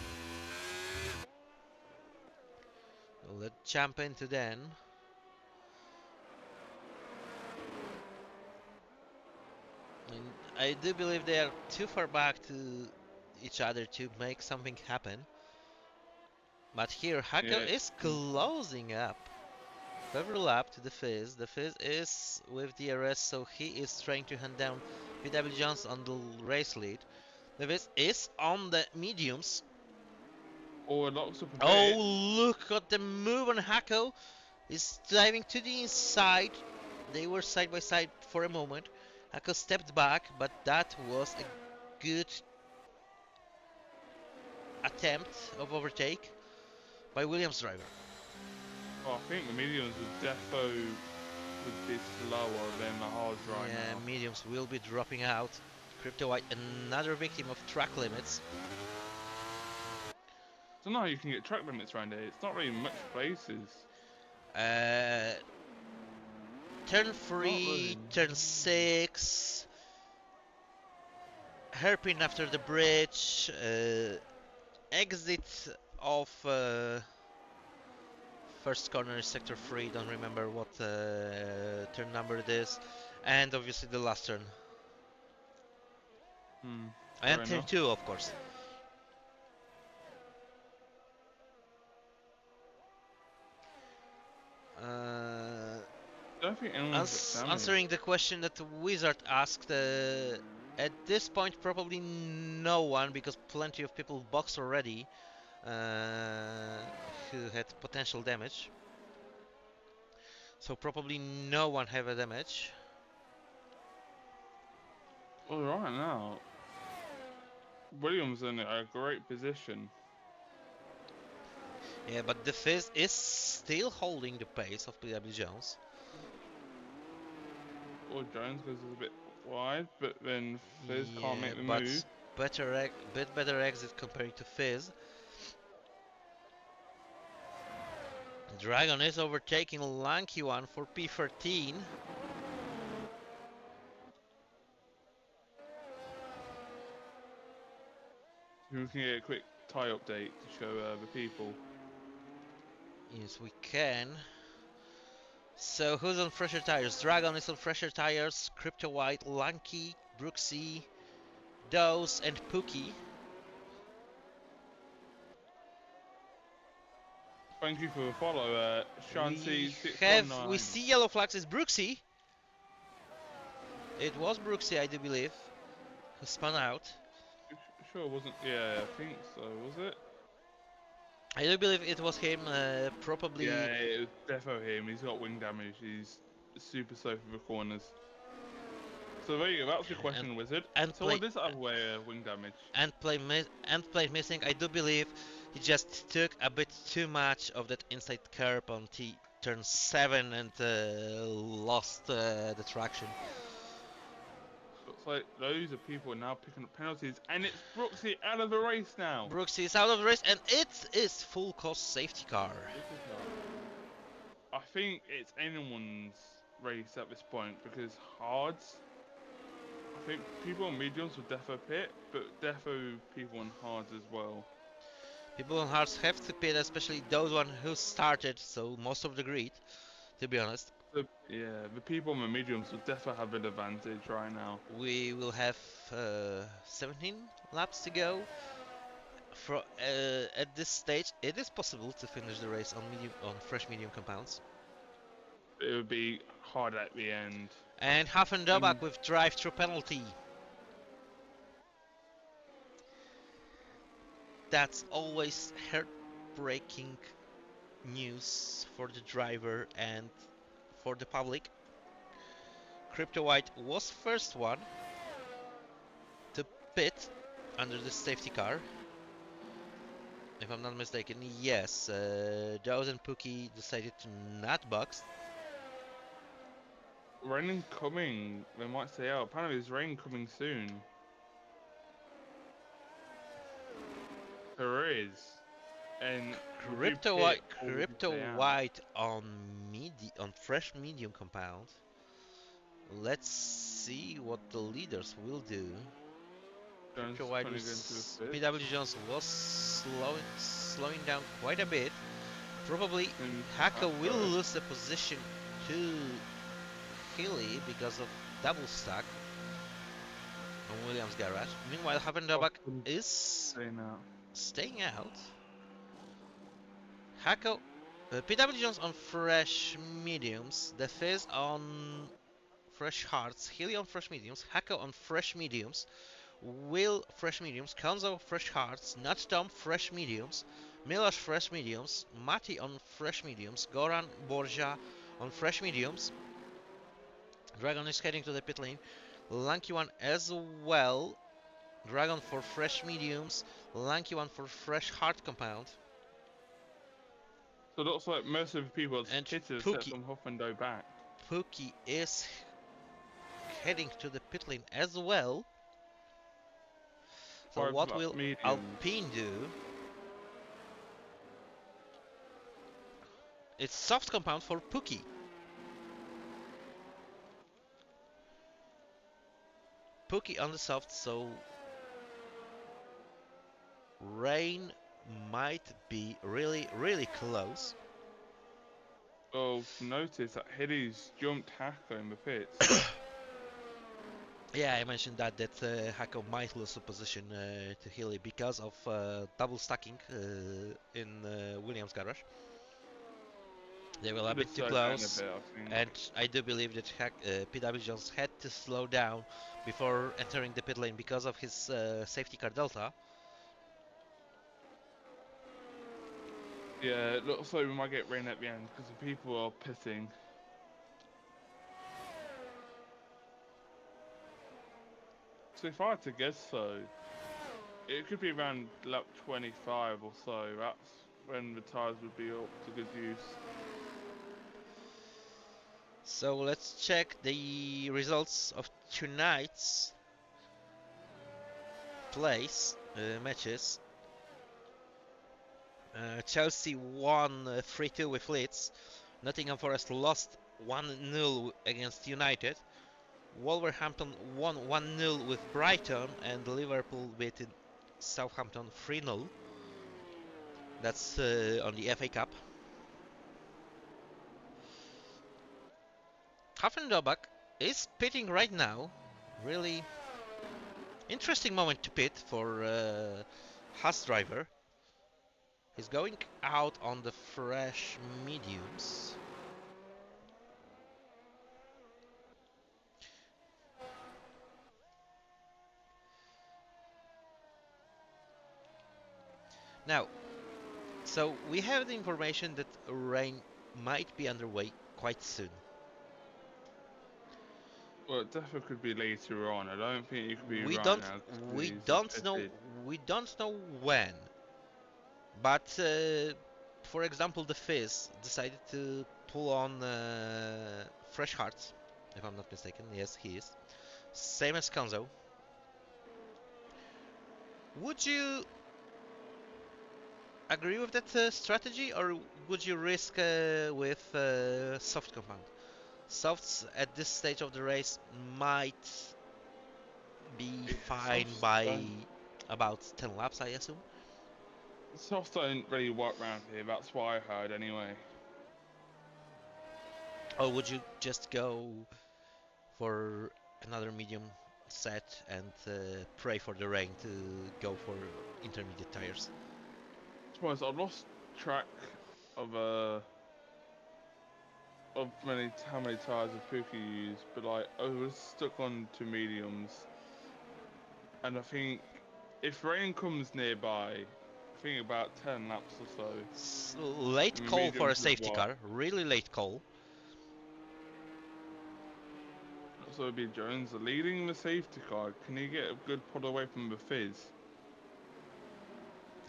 Let's jump into then. And I do believe they are too far back to each other to make something happen. But here, Hako is closing up. Every lap to the Fizz. The Fizz is with DRS, so he is trying to hand down PW Jones on the race lead. The Fizz is on the mediums. Oh, it locks up a bit. Oh, look at the move on Hako. He's diving to the inside. They were side by side for a moment. Hako stepped back, but that was a good attempt of overtake by Williams driver. Oh, I think the mediums would be slower than the hards right Yeah, now. mediums will be dropping out. Crypto White, another victim of track limits. So now you can get track limits around here. It's not really much places. Turn 3, turn 6. Hairpin after the bridge. Exit of first corner is sector 3. Don't remember what turn number it is. And obviously the last turn. And turn 2, of course. I don't think anyone's Answering the question that Wizard asked, at this point probably no one, because plenty of people boxed already who had potential damage. So probably no one have a damage. All right now, Williams in a great position. Yeah, but the Fizz is still holding the pace of PW Jones. Or Jones goes a bit wide, but then Fizz can't Yeah, make the but move. bit better exit comparing to Fizz. Dragon is overtaking Lanky One for P13. We can get a quick tie update to show the people. Yes, we can. So who's on fresher tires? Dragon is on fresher tires. Crypto White, Lanky, Brooksy, Dose, and Pookie. Thank you for the follow, Shanti619. We see yellow flags is Brooksy. It was Brooksy, I do believe, who spun out. Sure, it wasn't. Yeah, I think so. Was it? I do believe it was him. Probably. Yeah, it was defo him. He's got wing damage. He's super slow for the corners. So there you go. That's your question, Wizard. And so what is that other way wing damage? And play missing. I do believe he just took a bit too much of that inside curb on turn 7 and lost the traction. Looks like those are people now picking up penalties, and it's Brooksy out of the race now. Brooksy is out of the race, and it is full cost safety car. I think it's anyone's race at this point because hards. I think people on mediums will defo pit, but defo people on hards as well. People on hards have to pit, especially those one who started, so most of the grid, to be honest. Yeah, the people on the mediums will definitely have an advantage right now. We will have 17 laps to go. At this stage, it is possible to finish the race on fresh medium compounds. It would be hard at the end. And Haffendobach with drive-through penalty. That's always heartbreaking news for the driver and for the public. Crypto White was first one to pit under the safety car. If I'm not mistaken, yes. Dawes and Pookie decided to not box. Rain coming, they might say, oh, apparently there's rain coming soon. There is. And Crypto White on fresh medium compound. Let's see what the leaders will do. Crypto White PW Jones was slowing down quite a bit. Probably Hako will lose the position to Healy because of double stack on Williams' garage. Meanwhile, Haffendobach is staying out. Hako, PW Jones on fresh mediums, the Fizz on fresh hards, Healy on fresh mediums, Hako on fresh mediums, Will fresh mediums, Konzo fresh hards, Nuttom fresh mediums, Milosh fresh mediums, Mati on fresh mediums, Goran Borja on fresh mediums. Dragon is heading to the pit lane. Lanky One as well. Dragon for fresh mediums, Lanky One for fresh hard compound. So it looks like most of the people and except from Hoffendo back. Pookie is heading to the pit lane as well. So what will Alpine do? It's soft compound for Pookie. Pookie on the soft, so rain might be really close. Oh, notice that Healy's jumped Hako in the pits. Yeah, I mentioned that Hako might lose a position to Healy because of double stacking in Williams' garage. They were a bit too close, and I do believe that PW Jones had to slow down before entering the pit lane because of his safety car delta. Yeah, it looks like we might get rain at the end because the people are pitting. So if I had to guess, so it could be around lap 25 or so. That's when the tyres would be up to good use. So let's check the results of tonight's matches. Chelsea won 3-2 with Leeds. Nottingham Forest lost 1-0 against United. Wolverhampton won 1-0 with Brighton, and Liverpool beat Southampton 3-0. That's on the FA Cup. Haffendorbach is pitting right now. Really interesting moment to pit for Haas driver. He's going out on the fresh mediums. Now, so we have the information that rain might be underway quite soon. Well, it definitely could be later on. I don't think it could be We right don't now. 'Cause we he's don't know pitted. we don't know when. But for example, the Fizz decided to pull on fresh hearts, if I'm not mistaken. Yes, he is. Same as Konzo. Would you agree with that strategy, or would you risk with soft compound? Softs at this stage of the race might be fine Softs by about 10 laps, I assume. Softs don't really work around here. That's what I heard anyway. Or would you just go for another medium set and pray for the rain to go for intermediate tires? To be honest, I lost track of how many tires of Puka used, but like I was stuck on two mediums, and I think if rain comes nearby, I think about 10 laps or so. Late call for a Mediums is safety what? car, really late call. So it'd be Jones leading the safety car. Can he get a good pull away from the Fizz?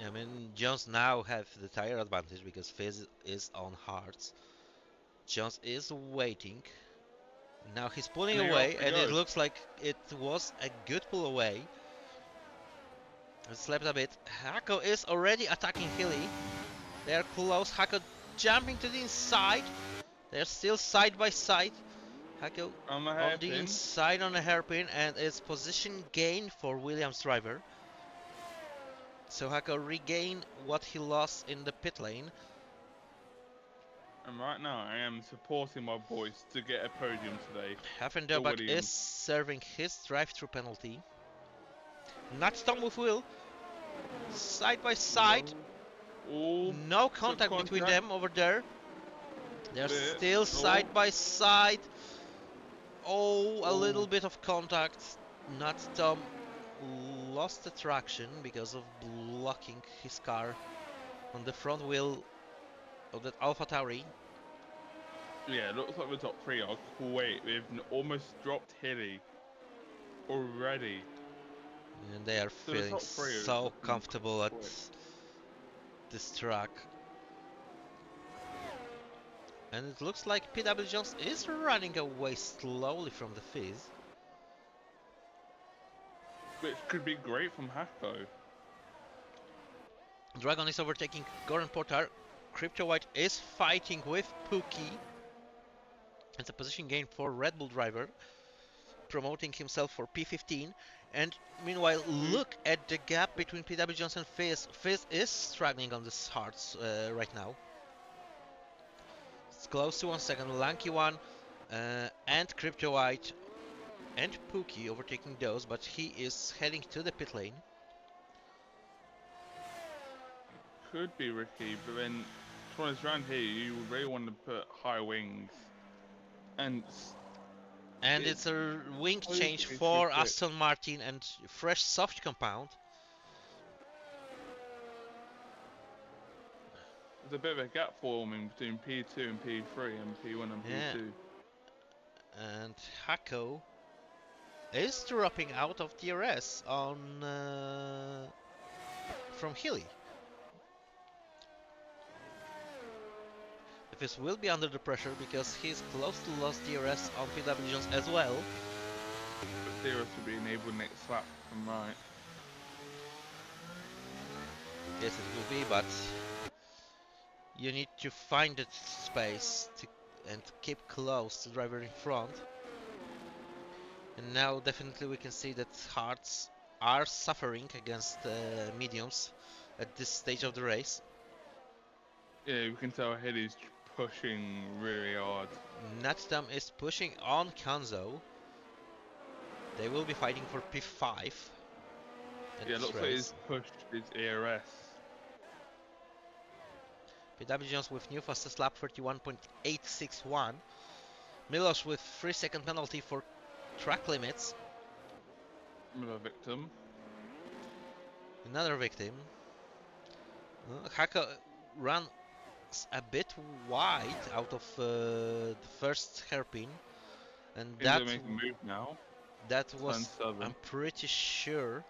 I mean, Jones now have the tire advantage because Fizz is on hards. Jones is waiting. Now he's pulling And away, off he and it goes. looks like it was a good pull away. It slept a bit. Hako is already attacking Hilly. They are close. Hako jumping to the inside. They're still side by side. Hako On the on the hairpin. inside on a hairpin, and it's position gain for Williams driver. So Hako regain what he lost in the pit lane. And right now I am supporting my boys to get a podium today. Haffendorbach is serving his drive-through penalty. Not Tom with Will. Side by side. Oh, No contact between them over there. They're still side by side. Oh, a little bit of contact. Not Tom lost the traction because of blocking his car on the front wheel of that AlphaTauri. Yeah, looks like the top three are quick. They've almost dropped Hilly already. And they are So the feeling top three are so looking comfortable at quick. this track. And it looks like PW Jones is running away slowly from the Fizz. Which could be great from Hako. Dragon is overtaking Goran Portar. Crypto White is fighting with Pookie. It's a position gain for Red Bull driver, promoting himself for P15. And meanwhile, look at the gap between PW Jones and Fizz. Fizz is struggling on this hards right now. It's close to 1 second. Lanky one and Crypto White and Pookie overtaking those, but he is heading to the pit lane. Could be Ricky, but then twice around here you really want to put high wings. And it's a wing supposed change to be for pretty quick. Aston Martin and fresh soft compound. There's a bit of a gap forming between P2 and P3 and P1 and Yeah. P2. And Hako is dropping out of DRS on from Healy. This will be under the pressure because he's close to lost DRS on PW Jones as well. But DRS will be enabled next lap from right. Yes, it will be, but you need to find that space and keep close to driver in front. And now definitely we can see that hards are suffering against mediums at this stage of the race. Yeah, we can tell Healy's pushing really hard. Natstam is pushing on Kanzo. They will be fighting for P5. Yeah, looks like he's pushed his ERS. PW Jones with new fastest lap 31.861. Milos with 3-second penalty for track limits. Another victim. Another victim. Hako ran a bit wide out of the first hairpin, and He's that gonna make a move now. that was, Turn 7. I'm pretty sure,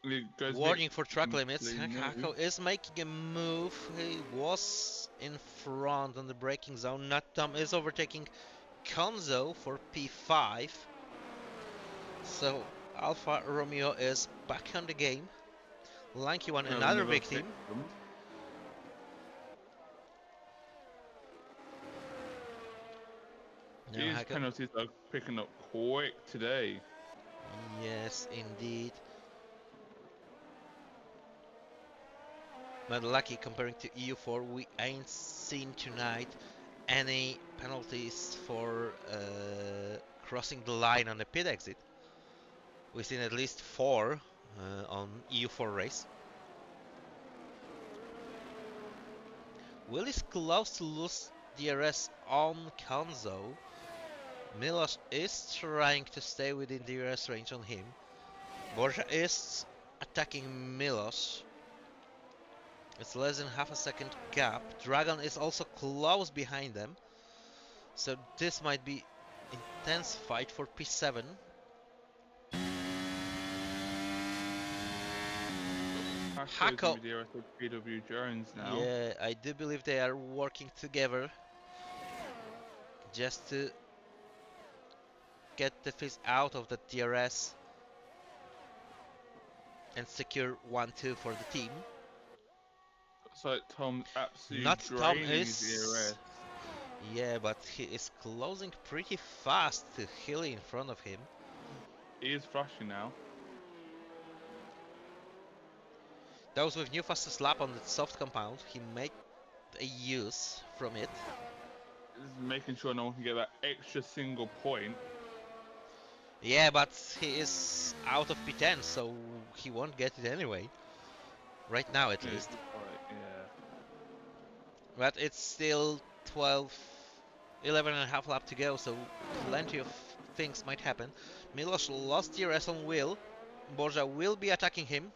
He goes warning for track limits. move. Hako is making a move. He was in front on the braking zone. Nattam is overtaking Konzo for P5. So Alfa Romeo is back on the game. Lanky one, another victim. Now These Hako, penalties are picking up quick today. yes, indeed. But lucky comparing to EU4, we ain't seen tonight any penalties for crossing the line on the pit exit. We've seen at least 4 on EU4 race. Will is close to lose DRS on Kanzo. Milos is trying to stay within DRS range on him. Borja is attacking Milos. It's less than half a second gap. Dragon is also close behind them. So this might be intense fight for P7. Hako. With DRS with PW Jones now. Yeah, I do believe they are working together just to get the Fizz out of the DRS and secure 1-2 for the team. So Tom absolutely Not Tom draining is- his DRS. Yeah, but he is closing pretty fast to Hilly in front of him. He is flashing now. Those with new fastest lap on the soft compound, he made a use from it. He's making sure no one can get that extra single point. Yeah, but he is out of P10, so he won't get it anyway. Right now, at Yeah, least. yeah. But it's still 11 and a half lap to go, so plenty of things might happen. Milos lost DRS on Will. Borja will be attacking him.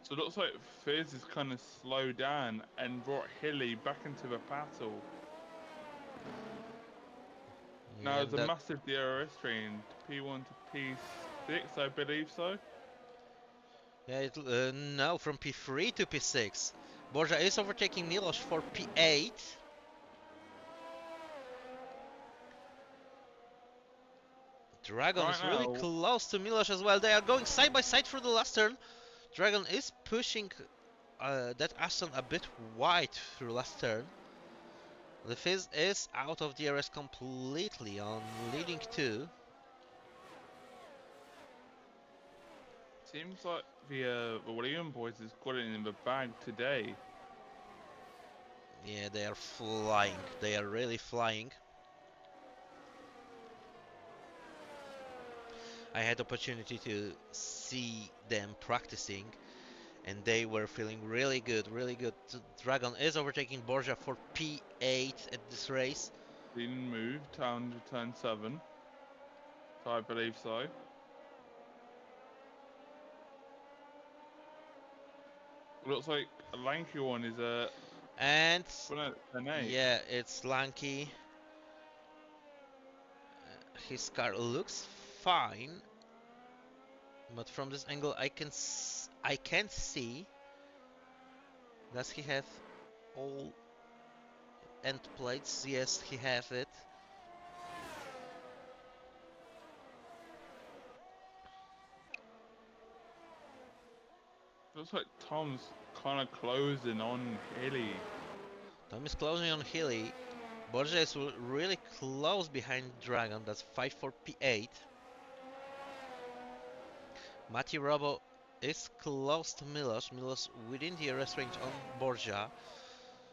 So it looks like Fizz is kind of slowed down and brought Hilly back into the battle. Now Yeah, there's a that- massive DRS train, P1 to P6, I believe so. Yeah, no, from P3 to P6. Borja is overtaking Milos for P8. Dragon Right is really now- close to Milos as well. They are going side by side through the last turn. Dragon is pushing that Aston a bit wide through last turn. The Fizz is out of DRS completely on leading 2. Seems like the William boys has got it in the bag today. Yeah, they are flying. They are really flying. I had opportunity to see them practicing, and they were feeling really good, really good. Dragon is overtaking Borja for P8 at this race. Didn't move down to turn 7. So I believe so. Looks like a lanky one is And turn 8. yeah, it's Lanky. his car looks fine, but from this angle I can't see. Does he have all end plates? Yes, he has it. Looks like Tom's kind of closing on Hilly. Tom is closing on Hilly. Borja is really close behind Dragon. That's 5-4 P8. Mati Robo is close to Milos. Milos within the arrest range on Borja.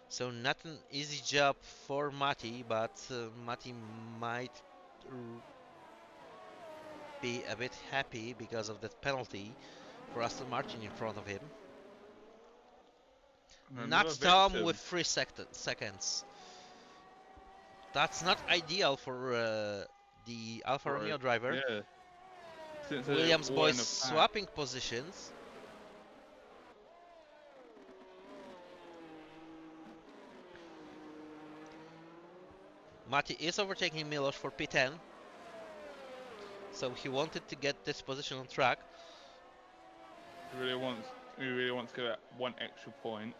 So not an easy job for Mati, but Mati might be a bit happy because of that penalty for Aston Martin in front of him. And Not another Tom victim. with 3 seconds. That's not ideal for the Alfa Right. Romeo driver. Yeah. Since they're Williams all boys in the pack. swapping positions. Mati is overtaking Milos for P10. So he wanted to get this position on track. He really wants to get that one extra point.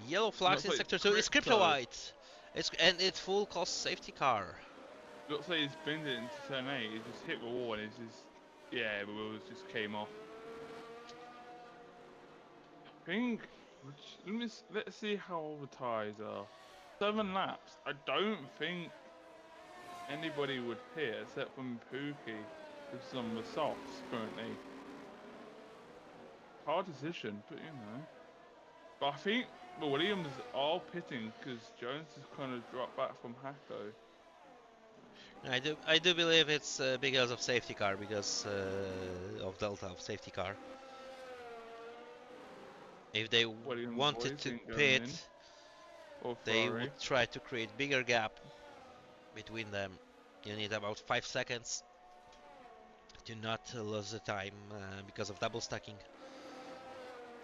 Yellow flags in Looks sector like 2 is Crypto. Crypto White. It's full cost safety car. Looks like he's binned it into turn 8. He just hit the wall and it's just, yeah, the wheels just came off. I think, let's see how old the tyres are. 7 laps. I don't think anybody would hit except from Pookie with some of the softs currently. Hard decision, but you know. But I think the Williams are pitting because Jones has kind of dropped back from Hacko. I do believe it's because of safety car, because of Delta of safety car. If they Williams wanted boys to ain't going pit, in. Or they Ferrari. would try to create bigger gap between them. You need about 5 seconds to not lose the time because of double stacking.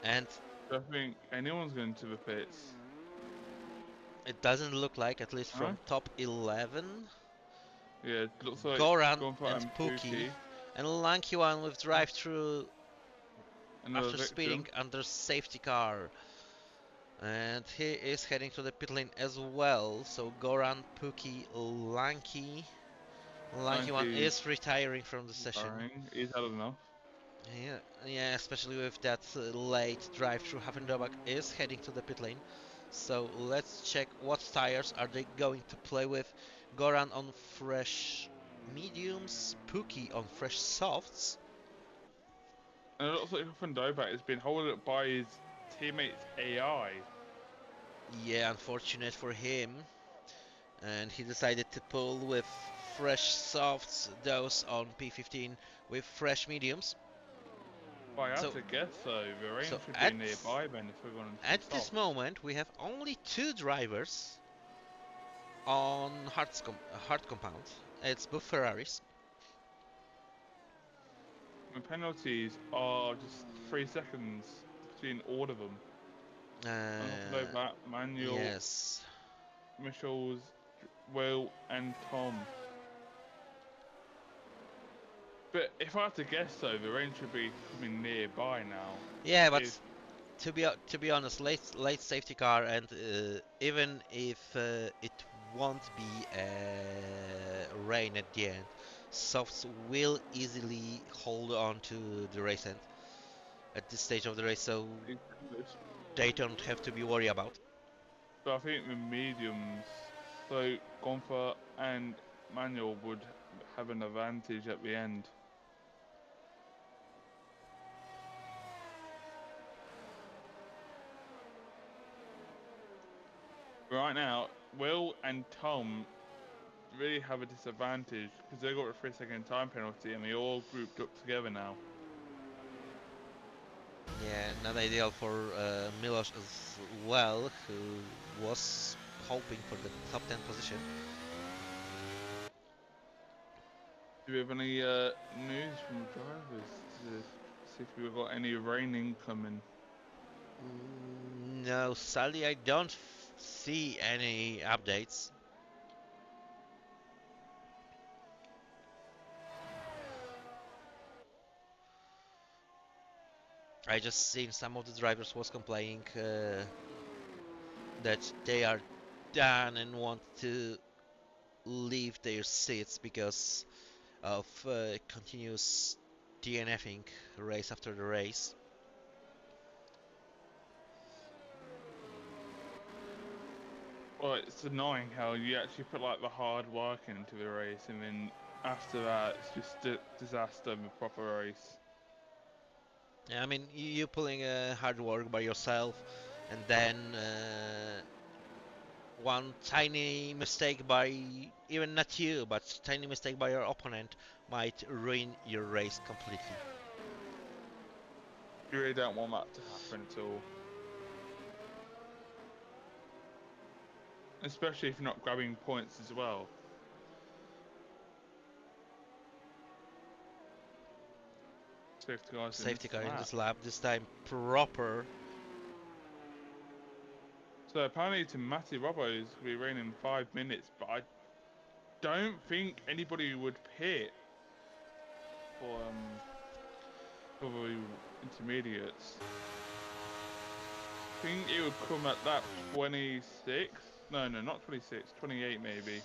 And I think anyone's going to the pits. it doesn't look like, at least from top 11. Yeah, it looks like Goran Gonfa and Pookie. And Lanky one with drive-through Another after victim. speeding under safety car. And he is heading to the pit lane as well. So Goran, Pookie, Lanky. Lanky one Lanky is retiring from the session. He's had enough. Yeah, especially with that late drive-through. Haffendobach is heading to the pit lane. So let's check what tires are they going to play with. Goran on fresh mediums, Pookie on fresh softs. And it looks like Dobak has been holding up by his teammate's AI. Yeah, unfortunate for him. And he decided to pull with fresh softs, those on P15 with fresh mediums. Well, I have So- to guess so. The range so should at- be nearby then if we're going to At this moment, we have only 2 drivers on hard compound. It's both Ferraris. The penalties are just 3 seconds between all of them. Dobak, Manuel, Yes. Michels, Will, and Tom. But if I had to guess though, the range should be coming nearby now. Yeah, but If- to be honest, late safety car, and even if it won't be rain at the end, softs will easily hold on to the race end at this stage of the race, so they don't have to be worried about. But I think the mediums, so Gonfa and Manuel would have an advantage at the end. Right now, Will and Tom really have a disadvantage because they got a 3-second time penalty and they all grouped up together now. Yeah, not ideal for Milos as well, who was hoping for the top 10 position. Do we have any news from the drivers to see if we've got any raining coming? No, sadly I don't see any updates. I just seen some of the drivers was complaining that they are done and want to leave their seats because of continuous DNFing race after the race. Well, it's annoying how you actually put like the hard work into the race, and then after that, it's just a disaster of a proper race. Yeah, I mean, you pulling hard work by yourself, and then one tiny mistake by even not you, but tiny mistake by your opponent might ruin your race completely. You really don't want that to happen at all. Especially if you're not grabbing points as well. Safety car in this lap, this time proper. So apparently to Matty Robbo is going to be raining 5 minutes, but I don't think anybody would pit for the intermediates. I think it would come at that 26. No, not 26. 28 maybe.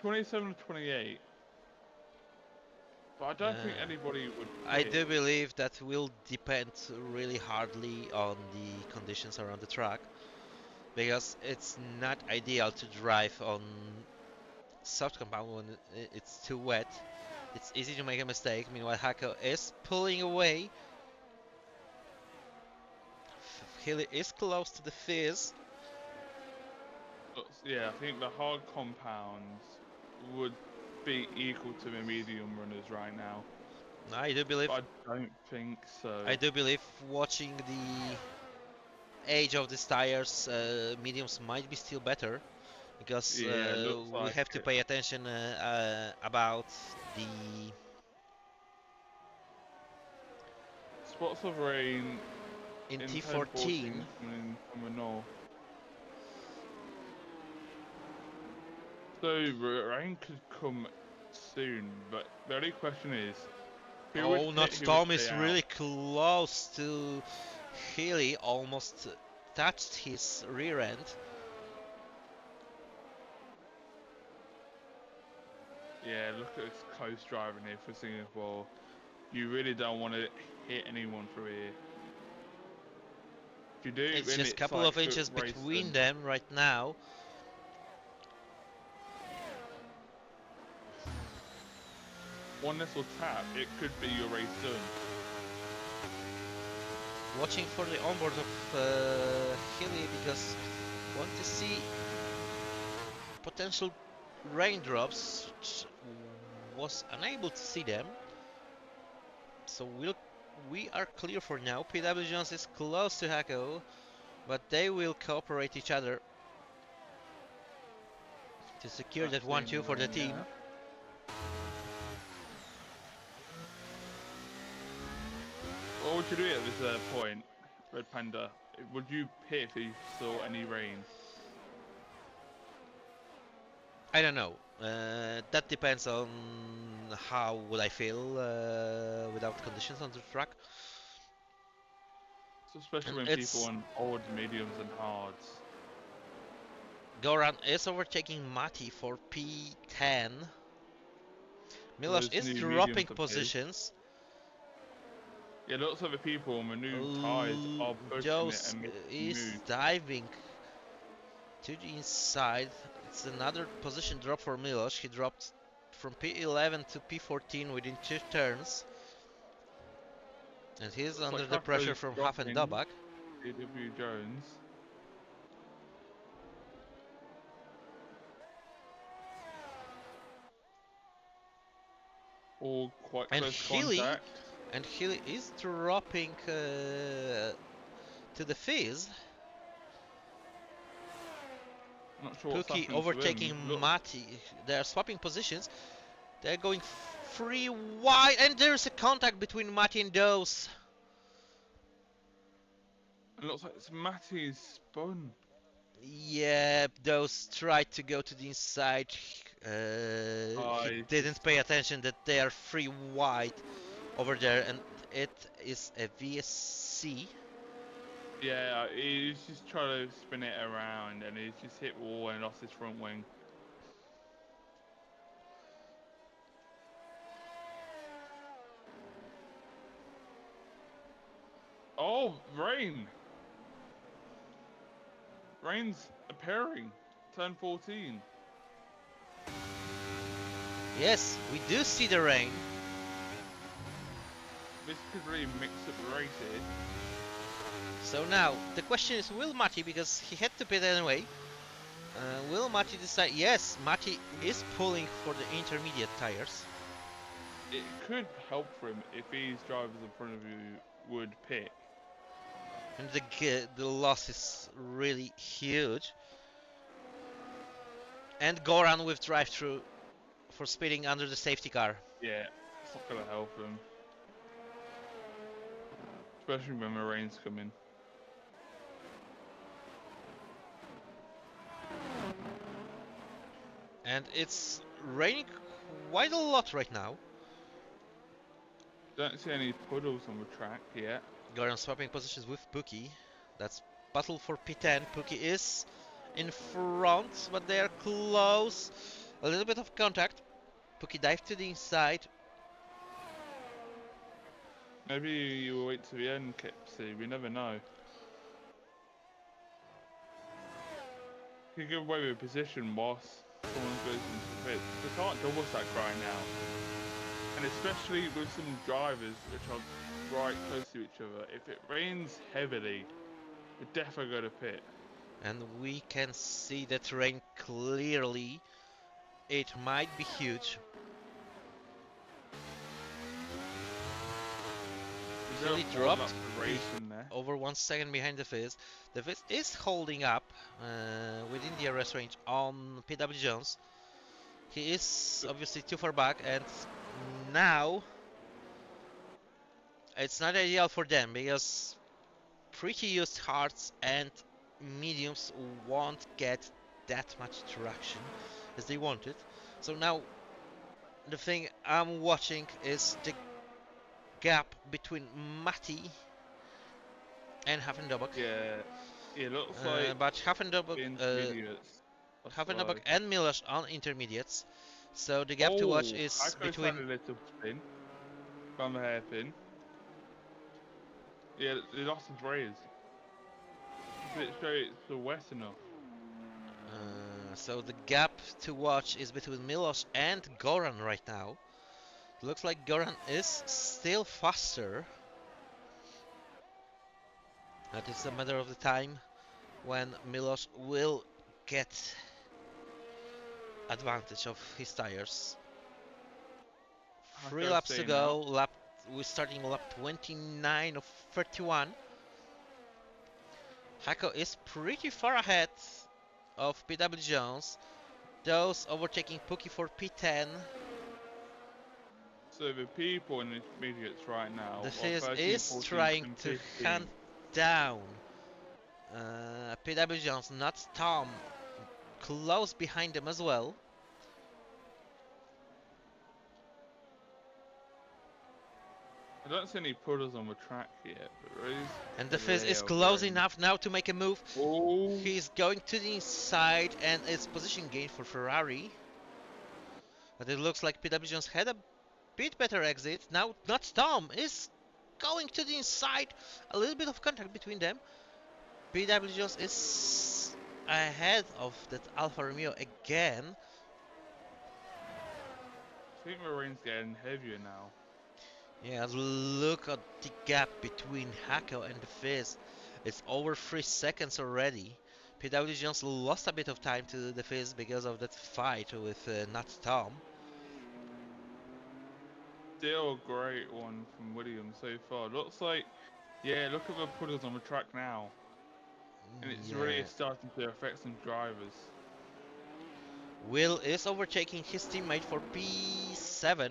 27 or 28. But I don't think anybody would pit. I do believe that will depend really hardly on the conditions around the track, because it's not ideal to drive on soft compound when it's too wet. It's easy to make a mistake. Meanwhile, Hako is pulling away. Healy is close to the fizz. Yeah, I think the hard compounds would be equal to the medium runners right now. I do believe. But I don't think so. I do believe watching the age of these tires, mediums might be still better, because we have to pay attention about the spots of rain in T14 from the north. So rain could come soon, but the only question is, oh, not Tom is really close to Healy, almost touched his rear end. Yeah, look at this close driving here for Singapore. You really don't want to hit anyone through here. If you do, it's just a couple of inches between them right now. One little tap, it could be your race done. Watching for the onboard of Healy, because want to see potential raindrops. Was unable to see them, so we are clear for now. PW Jones is close to Hako, but they will cooperate each other to secure that 1-2 for the team. What would you do at this point, Red Panda? Would you pit if you saw any rain? I don't know. That depends on how would I feel without conditions on the track. So especially when people on old, mediums and hards. Goran is overtaking Mati for P10. Milos is dropping positions. Yeah, lots of the people on the new tyres are pushing it and is diving to the inside. It's another position drop for Milos. He dropped from P11 to P14 within 2 turns. And he's under the pressure from Huff and Dobak. PW Jones. All quite close contact. And Healy is dropping to the fizz. Not sure Pookie overtaking Mati. They are swapping positions. They're going free wide, and there's a contact between Mati and Dose. It looks like it's Mati's spun. Yeah, Dose tried to go to the inside. He didn't pay attention that they are free wide over there, and it is a VSC. Yeah, he's just trying to spin it around and he's just hit wall and lost his front wing. Oh, rain! Rain's appearing. Turn 14. Yes, we do see the rain. This could really mix up the race here. So now, the question is, will Matti, because he had to pit anyway, will Matti decide? Yes, Matti is pulling for the intermediate tires. It could help for him if these drivers in front of you would pit. And the loss is really huge. And Goran with drive-through for speeding under the safety car. Yeah, it's not gonna help him. Especially when the rain's coming. And it's raining quite a lot right now. Don't see any puddles on the track yet. Goran swapping positions with Puki. That's battle for P10. Puki is in front, but they are close. A little bit of contact. Puki dive to the inside. Maybe you will wait to the end, Kipsy. We never know. You can give away with position whilst someone goes into the pit. They can't double stack right now. And especially with some drivers which are right close to each other. If it rains heavily, we're definitely going to pit. And we can see that rain clearly. It might be huge. Really dropped over 1 second behind the Fizz. The Fizz is holding up within the arrest range on PW Jones. He is obviously too far back, and now it's not ideal for them because pretty used hards and mediums won't get that much traction as they wanted. So now the thing I'm watching is the gap between Matti and Haffendobak. Yeah, it looks like. But Haffendobak and Milos on intermediates. So the gap to watch is between. A little spin from the hairpin. Yeah, they lost his raise. It's the west enough. So the gap to watch is between Milos and Goran right now. Looks like Goran is still faster. That is a matter of the time when Milos will get advantage of his tires. 3 laps to go. We're starting lap 29 of 31. Hako is pretty far ahead of PW Jones. Those overtaking Puki for P10. So the people in the intermediates right now. The Fizz is trying to hunt down PW Jones, not Tom, close behind them as well. I don't see any puddles on the track yet, but there is. And the Fizz is close enough now to make a move. Oh. He's going to the inside, and it's position gain for Ferrari. But it looks like PW Jones had a bit better exit. Now, not Tom is going to the inside. A little bit of contact between them. PW Jones is ahead of that Alfa Romeo again. I think the rain's getting heavier now. Yeah, look at the gap between Hako and the Fizz. It's over 3 seconds already. PW Jones lost a bit of time to the Fizz because of that fight with Nat Tom. Still a great one from Williams so far. Looks like, yeah, look at the puddles on the track now. And it's really starting to affect some drivers. Will is overtaking his teammate for P7.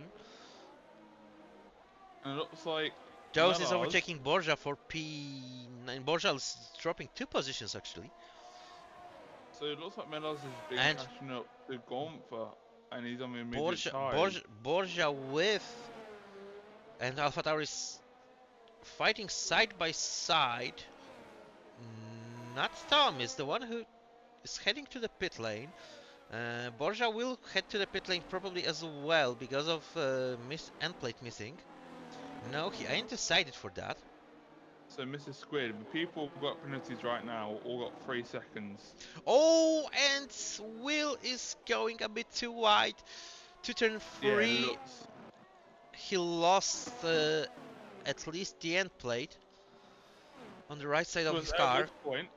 And it looks like Dose is overtaking Borja for P9. Borja is dropping 2 positions actually. So it looks like Melos has been catching up to Gonther, and he's on the immediate Borja with and AlphaTauri is fighting side by side. Not Tom is the one who is heading to the pit lane. Borja will head to the pit lane probably as well because of end plate missing. No, he ain't decided for that. So Mr. Squid, the people who've got penalties right now all got 3 seconds. Oh, and Will is going a bit too wide to turn Yeah, 3. looks. He lost at least the end plate on the right side of his At car. this point,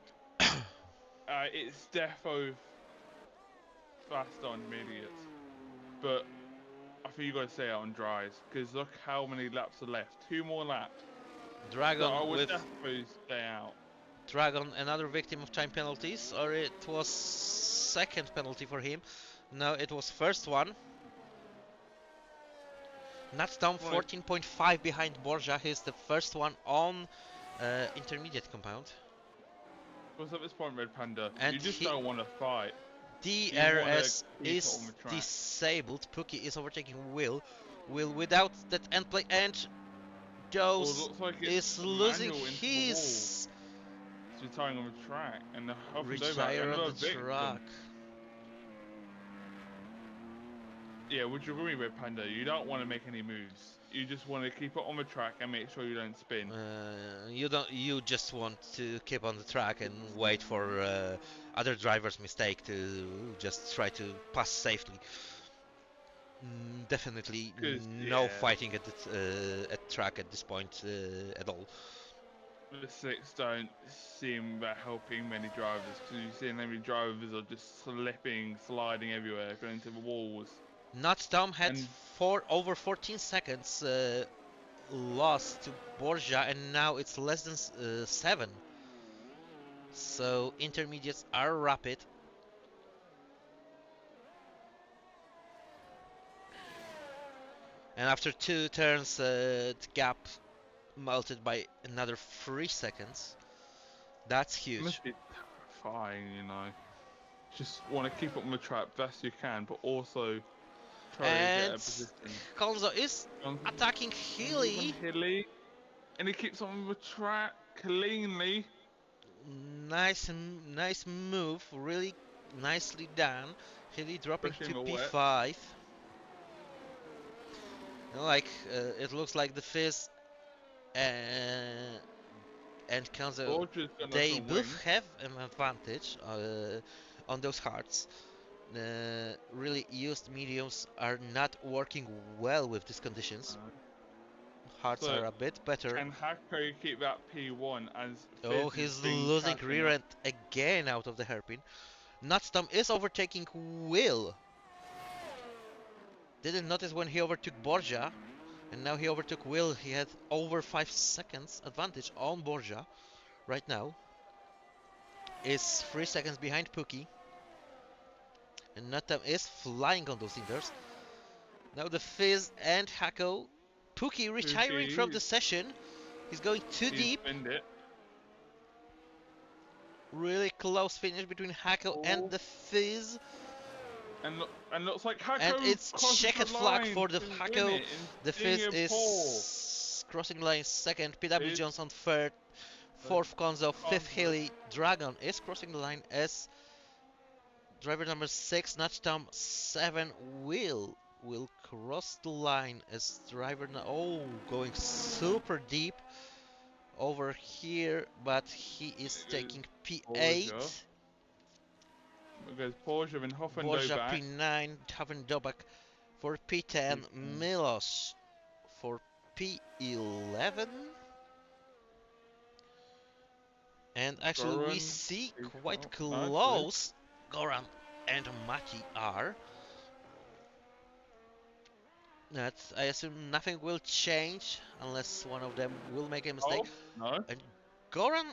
it's defo fast on idiots. But I think you got to say it on dries, because look how many laps are left. 2 more laps. Dragon So I would with definitely stay out. Dragon, another victim of time penalties, or it was second penalty for him. No, it was first one. Nuts down 14.5 behind Borja. He's the first one on intermediate compound. Because at this point, Red Panda, And you just don't want to fight. DRS keep it is on the track. disabled. Pookie is overtaking Will. Will without that end play, and Dose looks like is losing his He's retiring on the track, and the retire on the track. Yeah, would you agree, Red Panda? You don't want to make any moves. You just want to keep it on the track and make sure you don't spin. You don't. You just want to keep on the track and wait for other drivers' mistake to just try to pass safely. Definitely no fighting at the at track at this point at all. The six don't seem that helping many drivers, because you see many drivers are just slipping, sliding everywhere, going into the walls. Nutstorm had over 14 seconds lost to Borja, and now it's less than 7. So intermediates are rapid. And after 2 turns, the gap melted by another 3 seconds. That's huge. It must be terrifying, you know. Just want to keep up on the track best you can, but also try to get a position. Konzo is attacking Healy. And he keeps on the track cleanly. Nice move, really nicely done. Healy dropping to P5. Like it looks like the Fizz and Konzo, they both have an advantage on those hearts. Really used mediums are not working well with these conditions. Hearts are a bit better. And Hako keep that P1 as Fizz he's losing rear end again out of the hairpin. Nutstorm is overtaking Will. Didn't notice when he overtook Borja, and now he overtook Will. He had over 5 seconds advantage on Borja right now. Is 3 seconds behind Pookie. And Nutstorm is flying on those cinders. Now the Fizz and Hako. Pookie retiring from the session. He's going too deep. Really close finish between Hako and the Fizz. And looks like Hako. And it's checkered flag for the Hako. The Fizz is crossing the line second. PW Johnson third. Fourth Konzo. Fifth Healy. Dragon is crossing the line as driver number 6. Nutstorm 7 will cross the line as driver going super deep over here, but he is taking P8. Because Borja and Borja P9, Hoffendobak for P10, Milos for P11. And actually Goran, we see quite close Goran and Mati are. I assume nothing will change unless one of them will make a mistake. No. And Goran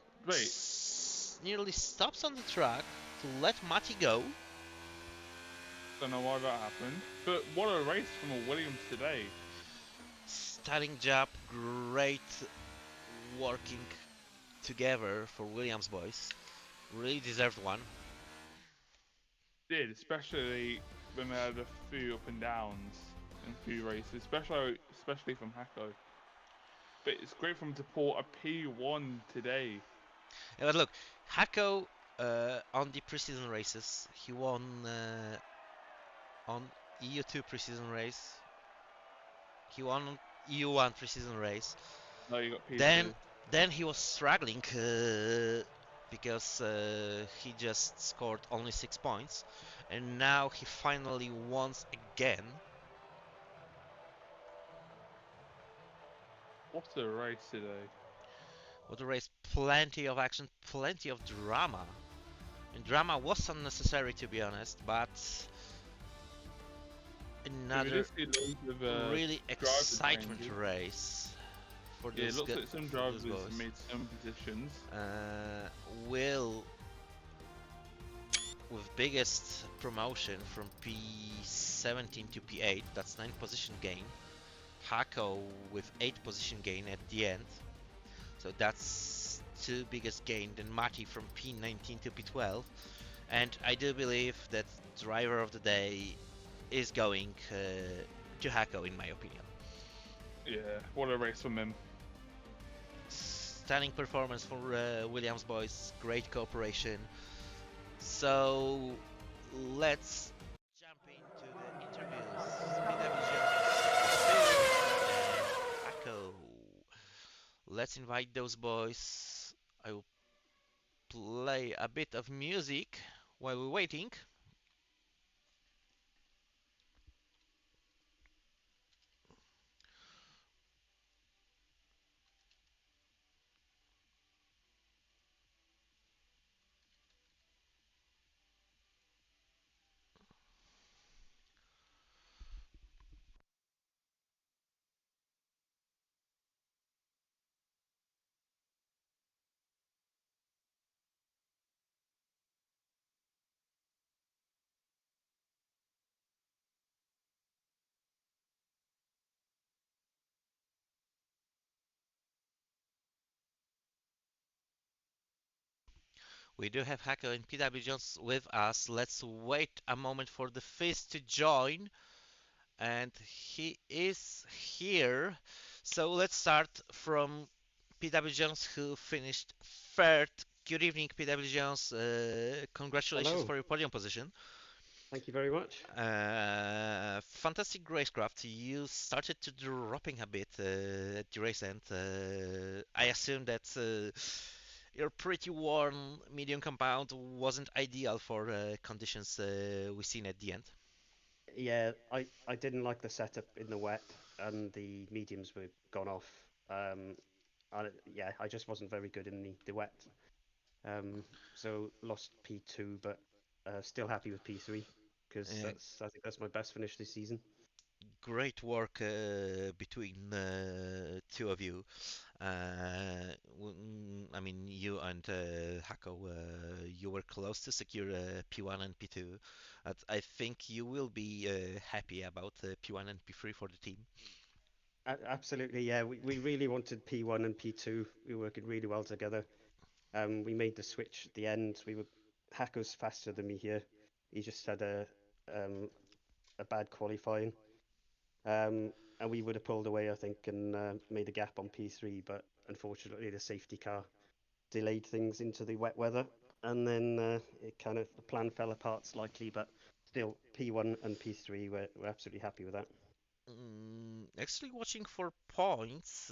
nearly stops on the track to let Mati go. Don't know why that happened. But what a race from a Williams today. Stunning job, great working together for Williams boys. Really deserved one. Did, especially when they had a few up and downs in a few races, especially from Hako. but it's great for him to pull a P1 today. Yeah, but look, Hako on the preseason races, he won on EU2 preseason race. He won on EU1 preseason race. No, you got P2. Then he was struggling because he just scored only 6 points, and now he finally wins again. What a race today. What a race! Plenty of action, plenty of drama. And drama was unnecessary, to be honest, but another really excitement race for Yeah, those it looks like some drivers boys. made some positions. Will, with biggest promotion from P17 to P8, that's 9 position gain. Hako with 8 position gain at the end. So that's 2 biggest gain. Then Mati from P19 to P12. And I do believe that driver of the day is going to Hako, in my opinion. Yeah, what a race from him. Stunning performance for Williams boys. Great cooperation. So let's jump into the interviews. Hako. Let's invite those boys. I will play a bit of music while we're waiting. We do have Hako and PW Jones with us. Let's wait a moment for the Fist to join. And he is here. So let's start from PW Jones, who finished third. Good evening, PW Jones. Congratulations Hello. for your podium position. Thank you very much. Fantastic racecraft. You started to dropping a bit at the race end. I assume that your pretty warm medium compound wasn't ideal for conditions we seen at the end. Yeah, I didn't like the setup in the wet, and the mediums were gone off. Yeah, I just wasn't very good in the wet. So lost P2, but still happy with P3 because I think that's my best finish this season. Great work between two of you. I mean, you and Hako, you were close to secure P1 and P2. I think you will be happy about P1 and P3 for the team. Absolutely, yeah. We really wanted P1 and P2. We were working really well together. We made the switch at the end. Hako's faster than me here. He just had a bad qualifying. And we would have pulled away, I think, and made a gap on P3, but unfortunately the safety car delayed things into the wet weather, and then the plan fell apart slightly, but still P1 and P3, we're absolutely happy with that. Actually, watching for points,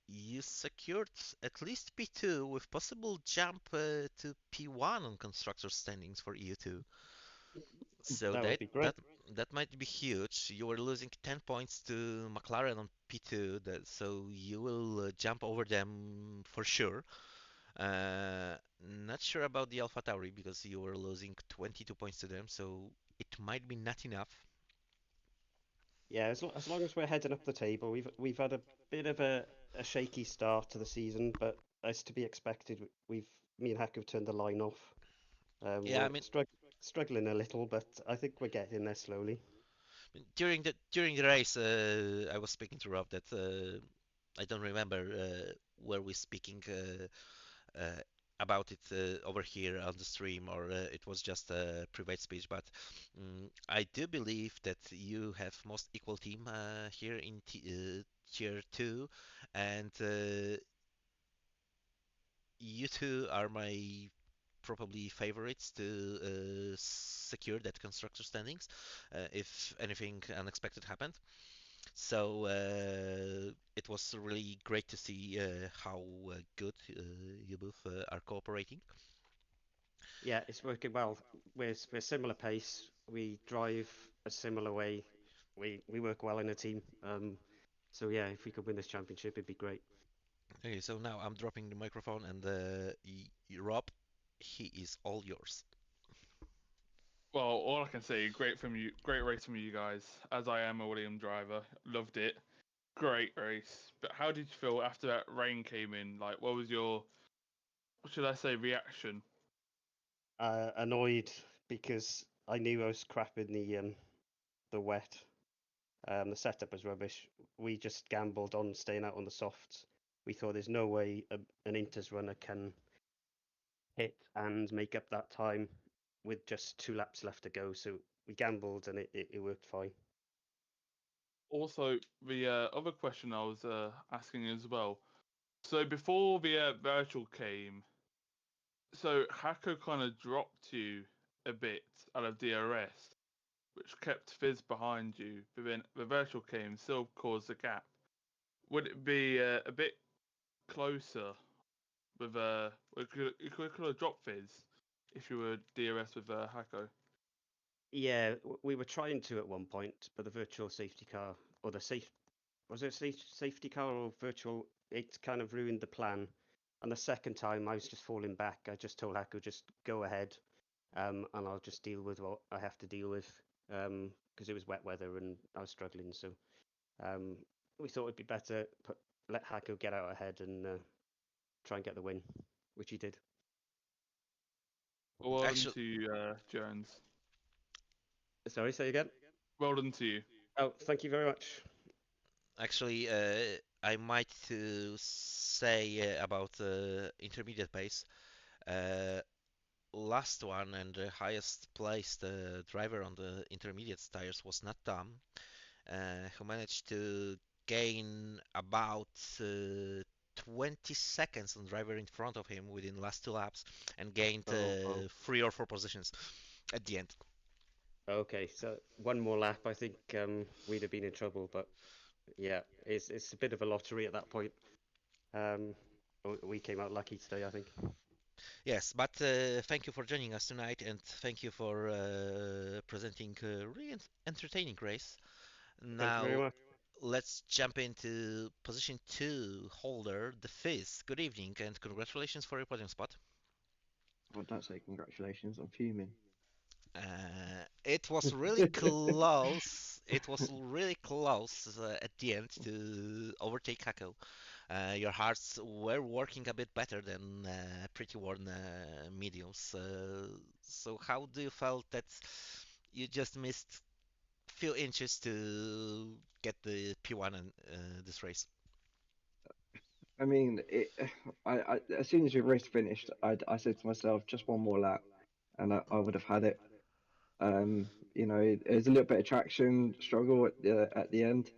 you secured at least P2 with possible jump to P1 on constructor standings for EU2. So that would be great. That might be huge. You were losing 10 points to McLaren on P2, so you will jump over them for sure. Not sure about the AlphaTauri because you were losing 22 points to them, so it might be not enough. Yeah, as long as we're heading up the table, we've had a bit of a shaky start to the season, but as to be expected, me and Hack have turned the line off. Yeah, I mean, struggling a little, but I think we're getting there slowly. During the race, I was speaking to Rob that I don't remember were we speaking about it over here on the stream, or it was just a private speech. But I do believe that you have most equal team here in tier two, and you two are my probably favorites to secure that constructor standings if anything unexpected happened. So it was really great to see how good you both are cooperating. Yeah, it's working well. We're similar pace. We drive a similar way. We work well in a team. So yeah, if we could win this championship, it'd be great. Okay, so now I'm dropping the microphone, and Rob, he is all yours. Well, all I can say, great race from you guys. As I am a William driver, loved it. Great race. But how did you feel after that rain came in? Like, what was your, what should I say, reaction? Annoyed because I knew I was crap in the wet. The setup was rubbish. We just gambled on staying out on the softs. We thought there's no way an Inters runner can hit and make up that time with just 2 laps left to go. So we gambled and it worked fine. Also, the other question I was asking as well. So before the virtual came, so Hako kind of dropped you a bit out of DRS, which kept Fizz behind you. But then the virtual came, still caused a gap. Would it be a bit closer with you could have dropped Fizz if you were DRS with Hako? Yeah, we were trying to at one point, but the virtual safety car or the safety car or virtual, it kind of ruined the plan. And the second time, I was just falling back. I just told Haku just go ahead, and I'll just deal with what I have to deal with, because it was wet weather and I was struggling. So we thought it'd be better let Haku get out ahead and try and get the win, which he did. Well done Actually, to you, Jones. Sorry, say again. Well done to you. Oh, thank you very much. actually, I might say about intermediate pace. Uh, Last one and the highest placed driver on the intermediate tires was not Tom, who managed to gain about 20 seconds on driver in front of him within last 2 laps and gained Oh. 3 or 4 positions at the end. Okay, so one more lap, I think we'd have been in trouble. But yeah, it's a bit of a lottery at that point. We came out lucky today, I think. Yes, but thank you for joining us tonight, and thank you for presenting a really entertaining race. Thank you very Now, much. let's jump into position 2 holder, the Fizz. Good evening, and congratulations for your podium spot. Well, don't say congratulations. I'm fuming. It was really close. It was really close at the end to overtake Hako. Your hearts were working a bit better than pretty worn mediums. So how do you felt that you just missed few inches to get the P1 in this race? I mean, as soon as the race finished, I said to myself, just one more lap, and I would have had it. You know, there's a little bit of traction struggle at the end,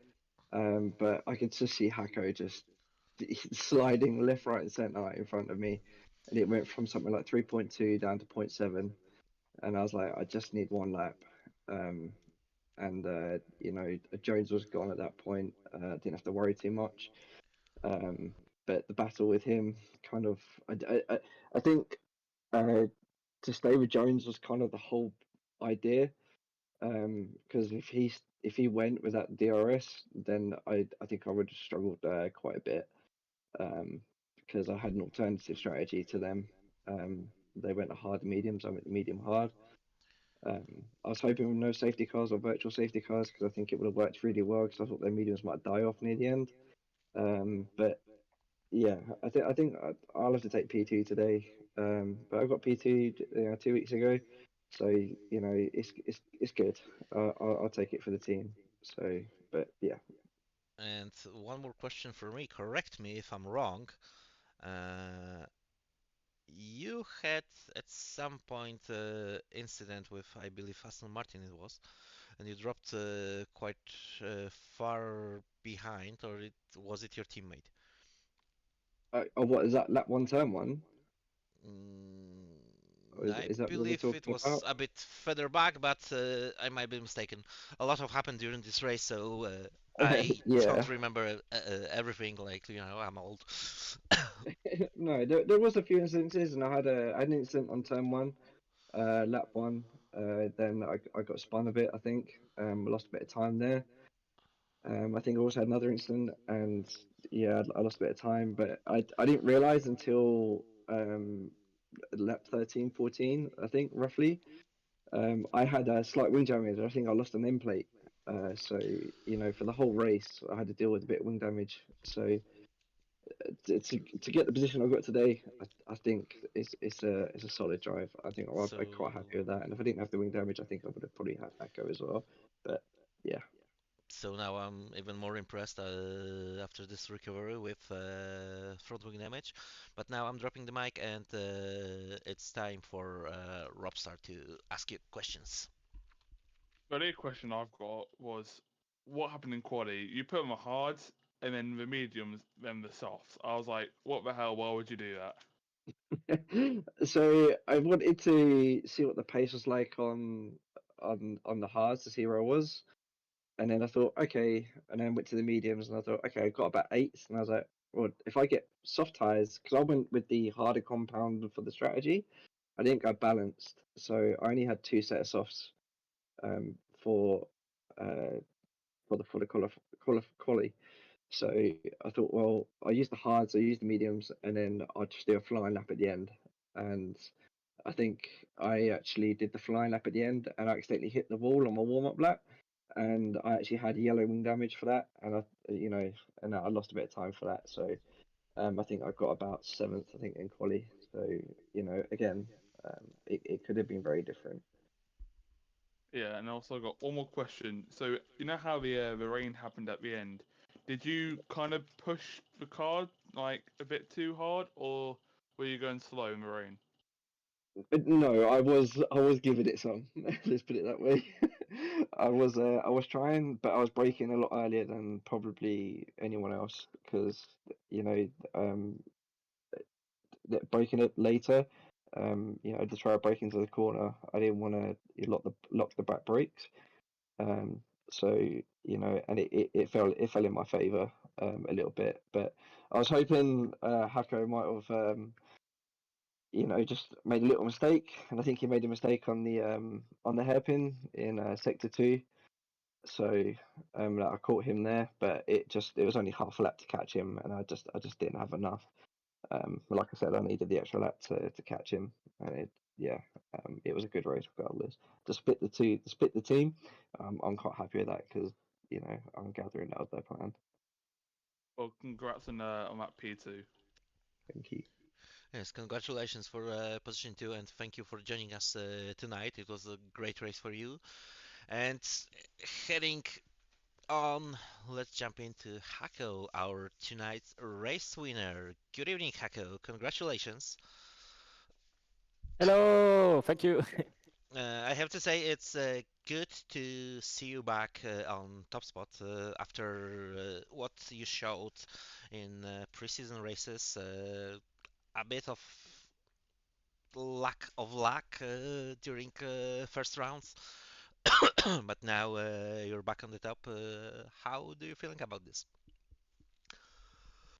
but I could just see Hako just sliding left, right, and centre in front of me, and it went from something like 3.2 down to 0.7, and I was like, I just need one lap. And you know, Jones was gone at that point. Didn't have to worry too much. But the battle with him kind of, I think to stay with Jones was kind of the whole idea. Because if he went with that DRS, then I think I would have struggled quite a bit. Because I had an alternative strategy to them. They went the hard mediums. I went the medium hard. I was hoping with no safety cars or virtual safety cars because I think it would have worked really well because I thought their mediums might die off near the end. But yeah, I think I'll have to take P2 today. But I got P2 2 weeks ago, so you know it's good. I'll take it for the team. So, but yeah. And one more question for me. Correct me if I'm wrong. Uh, you had at some point incident with, I believe, Aston Martin it was, and you dropped quite far behind, or was it your teammate? What is that? Lap one, turn one? Or I is that what we're believe it talking was about? a bit further back, but I might be mistaken. A lot have happened during this race, so I Yeah. don't remember everything. Like, I'm old. No, there was a few instances, and I had an incident on turn one, lap one. Then I got spun a bit. I think I lost a bit of time there. I think I also had another incident, and yeah, I lost a bit of time, but I didn't realize until lap 13, 14, I think roughly. I had a slight wing damage. I think I lost an end plate. So for the whole race, I had to deal with a bit of wing damage. So to get the position I got today, I think it's a solid drive. I think I'm quite So, happy with that. And if I didn't have the wing damage, I think I would have probably had Echo as well. But yeah. so now I'm even more impressed after this recovery with front wing damage. But now I'm dropping the mic, and it's time for Robstar to ask you questions. The only question I've got was, what happened in quali? You put them on hards, and then the mediums, then the softs. I was like, what the hell? Why would you do that? So I wanted to see what the pace was like on the hards to see where I was. And then I thought, okay, and then went to the mediums, and I thought, okay, I got about eights, and I was like, well, if I get soft tires, because I went with the harder compound for the strategy, I didn't go balanced, so I only had two set of softs um, for uh, for the quali. So I thought, well, I used the hards, I used the mediums, and then I'd just do a flying lap at the end. And I think I actually did the flying lap at the end, and I accidentally hit the wall on my warm up lap, and I actually had yellow wing damage for that, and I lost a bit of time for that. So I think I got about seventh, I think, in quali. So again, it could have been very different. Yeah, and also I got one more question. So you know how the rain happened at the end? Did you kind of push the car like a bit too hard, or were you going slow in the rain? No, I was giving it some. Let's put it that way. I was trying, but I was braking a lot earlier than probably anyone else because you know um braking it later. To try to brake into the corner, I didn't want to lock the back brakes. Um, so and it fell in my favour a little bit, but I was hoping Hako might have just made a little mistake, and I think he made a mistake on the hairpin in sector 2. So I caught him there, but it was only half a lap to catch him, and I just didn't have enough. But like I said, I needed the extra lap to catch him, and it was a good race regardless. To split the team, I'm quite happy with that because I'm gathering that was their plan. Well, congrats on that P2. Thank you. Yes, congratulations for position 2, and thank you for joining us tonight. It was a great race for you. And heading on, let's jump into Hako, our tonight's race winner. Good evening, Hako. Congratulations. Hello, thank you. I have to say it's good to see you back on top spot after what you showed in preseason races. A bit of lack of luck during first rounds, but now you're back on the top. How do you feeling about this?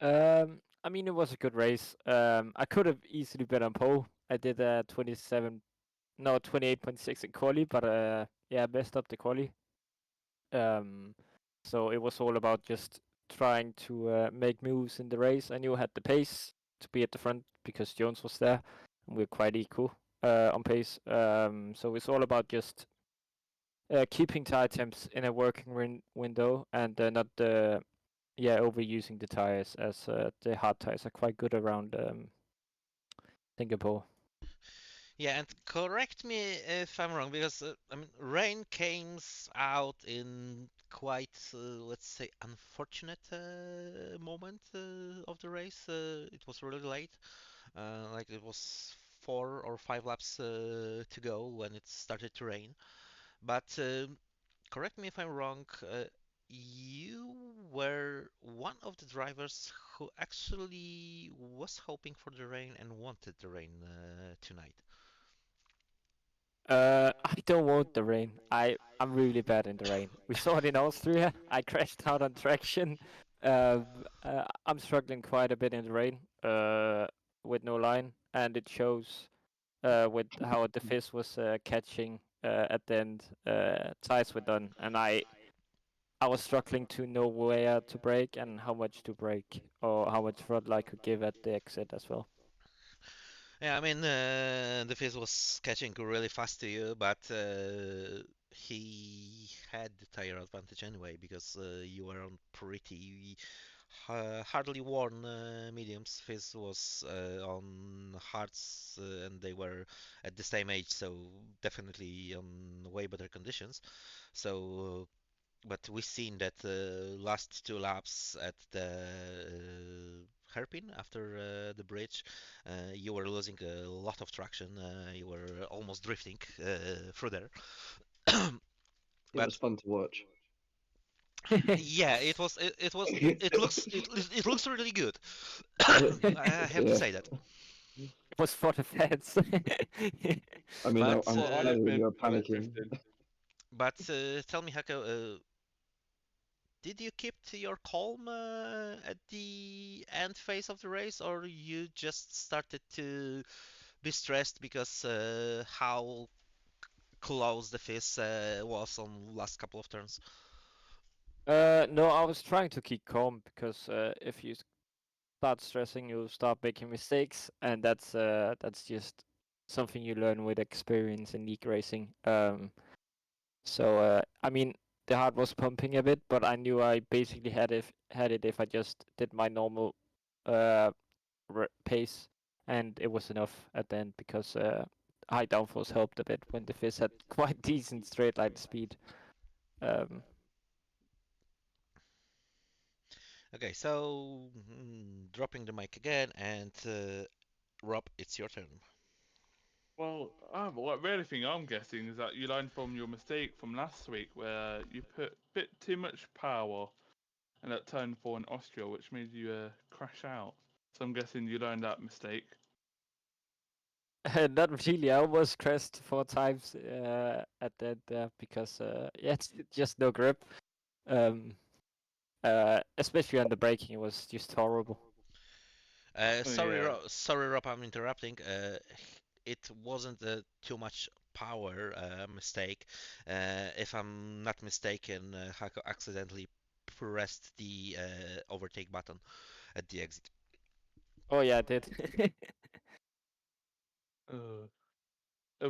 I mean, it was a good race. I could have easily been on pole. I did 28.6 in quali, but yeah, messed up the quali. So it was all about just trying to make moves in the race. I knew I had the pace to be at the front because Jones was there, and we are quite equal on pace. So it's all about just keeping tire temps in a working window and not overusing the tires as the hard tires are quite good around Singapore. Yeah, and correct me if I'm wrong, because I mean, rain came out in quite, let's say, unfortunate moment of the race. It was really late. Like it was 4 or 5 laps to go when it started to rain. But correct me if I'm wrong, you were one of the drivers who actually was hoping for the rain and wanted the rain tonight. I don't want the rain. I'm really bad in the rain. We saw it in Austria. I crashed out on traction. I'm struggling quite a bit in the rain. With no line, and it shows. With how the fizz was catching at the end. Tires were done, and I was struggling to know where to brake and how much to brake, or how much throttle I could give at the exit as well. Yeah, I mean, the Fizz was catching really fast to you, but he had the tire advantage anyway because you were on pretty hardly worn mediums. Fizz was on hards, and they were at the same age, so definitely on way better conditions. So but we've seen that last 2 laps at the hairpin after the bridge, you were losing a lot of traction. You were almost drifting through there. It was But fun to watch. yeah, it was. It was. It looks really good. I have to Yeah. say that. It was for the fans. I mean, But I'm Well, I glad just when made you were a bit of panicking. drifting. but tell me, Hako, did you keep to your calm at the end phase of the race, or you just started to be stressed because how close the fizz was on last couple of turns? No, I was trying to keep calm because if you start stressing, you start making mistakes, and that's just something you learn with experience in league racing. So I mean, the heart was pumping a bit, but I knew I basically had it if I just did my normal uh pace, and it was enough at the end because high downforce helped a bit when the fizz had quite decent straight line speed. Um, Okay, so dropping the mic again, and Rob, it's your turn. Well, what really thing I'm guessing is that you learned from your mistake from last week where you put a bit too much power in that turn 4 in Austria, which made you crash out. So I'm guessing you learned that mistake. Not really. I almost crashed 4 times at the end there because yeah, it's just no grip. Um, Especially on the braking, it was just horrible. Oh, yeah. Sorry, Rob, I'm interrupting. It wasn't too much power mistake. If I'm not mistaken, Hako accidentally pressed the overtake button at the exit. Oh yeah, I did. Uh,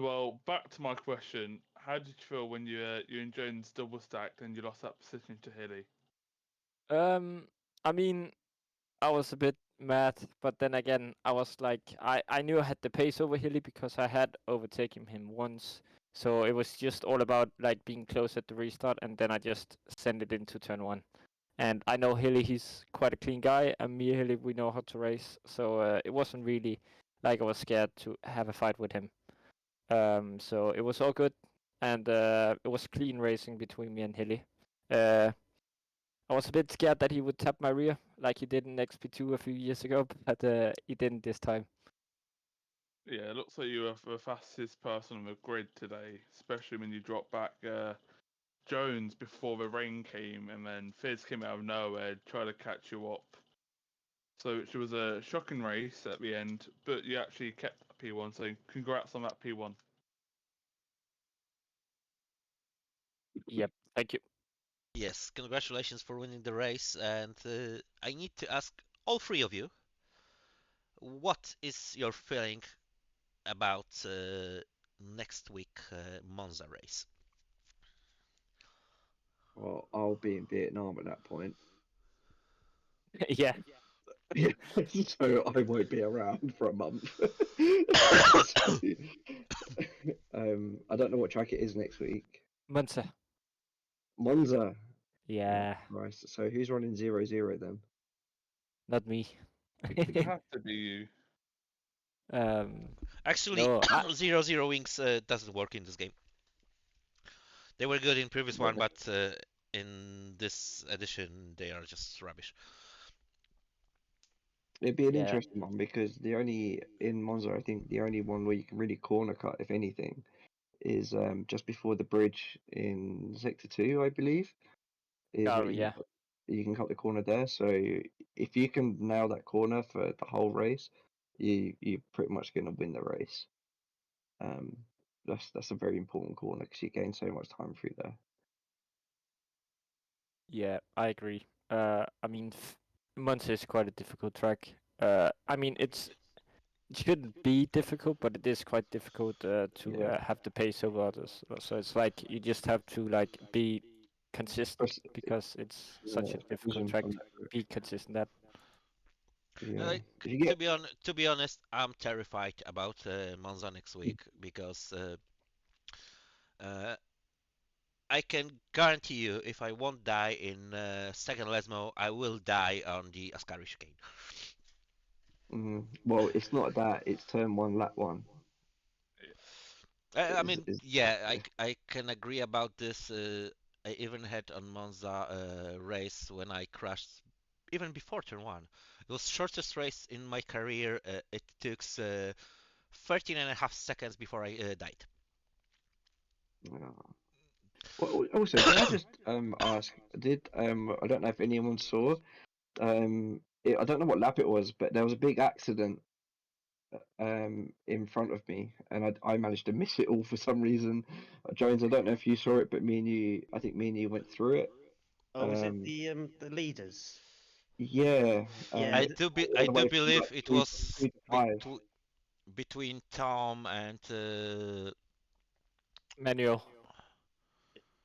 well, back to my question. How did you feel when you and Jones double stacked and you lost that position to Hilly? um, I mean, I was a bit mad, but then again, I was like, I knew I had the pace over Hilly because I had overtaken him once. So it was just all about like being close at the restart, and then I just sent it into turn one. And I know Hilly, he's quite a clean guy, and me and Hilly, we know how to race. So it wasn't really like I was scared to have a fight with him. So it was all good, and it was clean racing between me and Hilly. Uh, I was a bit scared that he would tap my rear like he did in XP2 a few years ago, but he didn't this time. Yeah, it looks like you were the fastest person on the grid today, especially when you dropped back Jones before the rain came, and then Fizz came out of nowhere, tried to catch you up. So it was a shocking race at the end, but you actually kept P1. So congrats on that P1. Yep, thank you. Yes, congratulations for winning the race. And I need to ask all three of you, what is your feeling about next week Monza race? Well, I'll be in Vietnam at that point. Yeah, So I won't be around for a month. I don't know what track it is next week. Monza. Monza. Yeah, Christ. So who's running 0-0 then? not me. It has to be you. Actually, No, 0-0 wings doesn't work in this game. They were good in previous one, but in this edition they are just rubbish. It'd be an Yeah. interesting one because in Monza, I think the only one where you can really corner cut, if anything, is just before the bridge in Sector 2, I believe, is Oh, where yeah. you can cut the corner there. So if you can nail that corner for the whole race, you're pretty much going to win the race. That's a very important corner because you gain so much time through there. Yeah, I agree. I mean, Monza is quite a difficult track. I mean, it shouldn't be difficult, but it is quite difficult to Yeah. have the pace over others. So it's like you just have to like be consistent Especially- because it's such a Yeah, difficult vision track from to that be consistent at. Yeah. Like, If you get to be honest, I'm terrified about Monza next week because uh, I can guarantee you, if I won't die in second Lesmo, I will die on the Ascari chicane. well, it's not that. It's turn one, lap one. I Is mean, is yeah, I can agree about this. I even had on Monza race when I crashed, even before turn one. It was shortest race in my career. It took 13 and a half seconds before I died. Well, also, can I just ask? Did I don't know if anyone saw I don't know what lap it was, but there was a big accident in front of me, and I managed to miss it all for some reason. Jones, I don't know if you saw it, but I think me and you went through it. Oh, was it Um, the leaders? yeah, Yeah, all I the do way from believe like it three, was three to five. between Tom and Manual.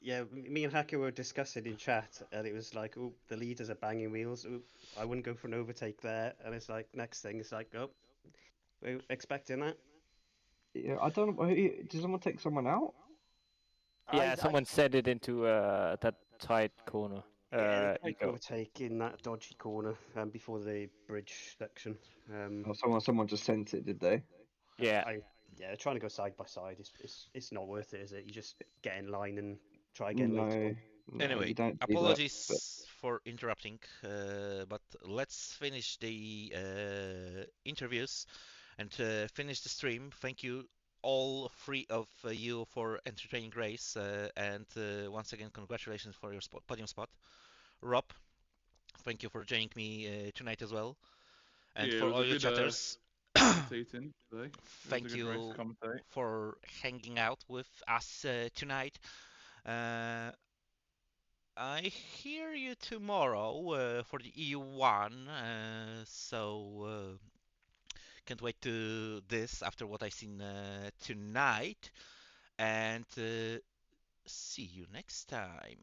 yeah. Me and Hacker were discussing in chat, and it was like, oh, the leaders are banging wheels. Oh, I wouldn't go for an overtake there. And it's like next thing, it's like, oh, we're expecting that. Yeah, I don't know. Did someone take someone out? Yeah, I someone set it into that tight corner. Yeah, they tried to Ego. overtake in that dodgy corner before the bridge section. Oh, someone just sent it, did they? Yeah. Yeah, trying to go side by side it's not worth it, is it? You just get in line and try again later No, on. no, Anyway, you don't do that. But apologies for interrupting, but let's finish the interviews and finish the stream. Thank you all three of you for entertaining race, and once again, congratulations for your podium spot. Rob, thank you for joining me tonight as well, and Yeah, it for was all a your good chatters. commentating today. It was a Thank good race to you commentate. for hanging out with us tonight. Uh, I hear you tomorrow for the EU1, so can't wait to this after what I've seen tonight, and see you next time.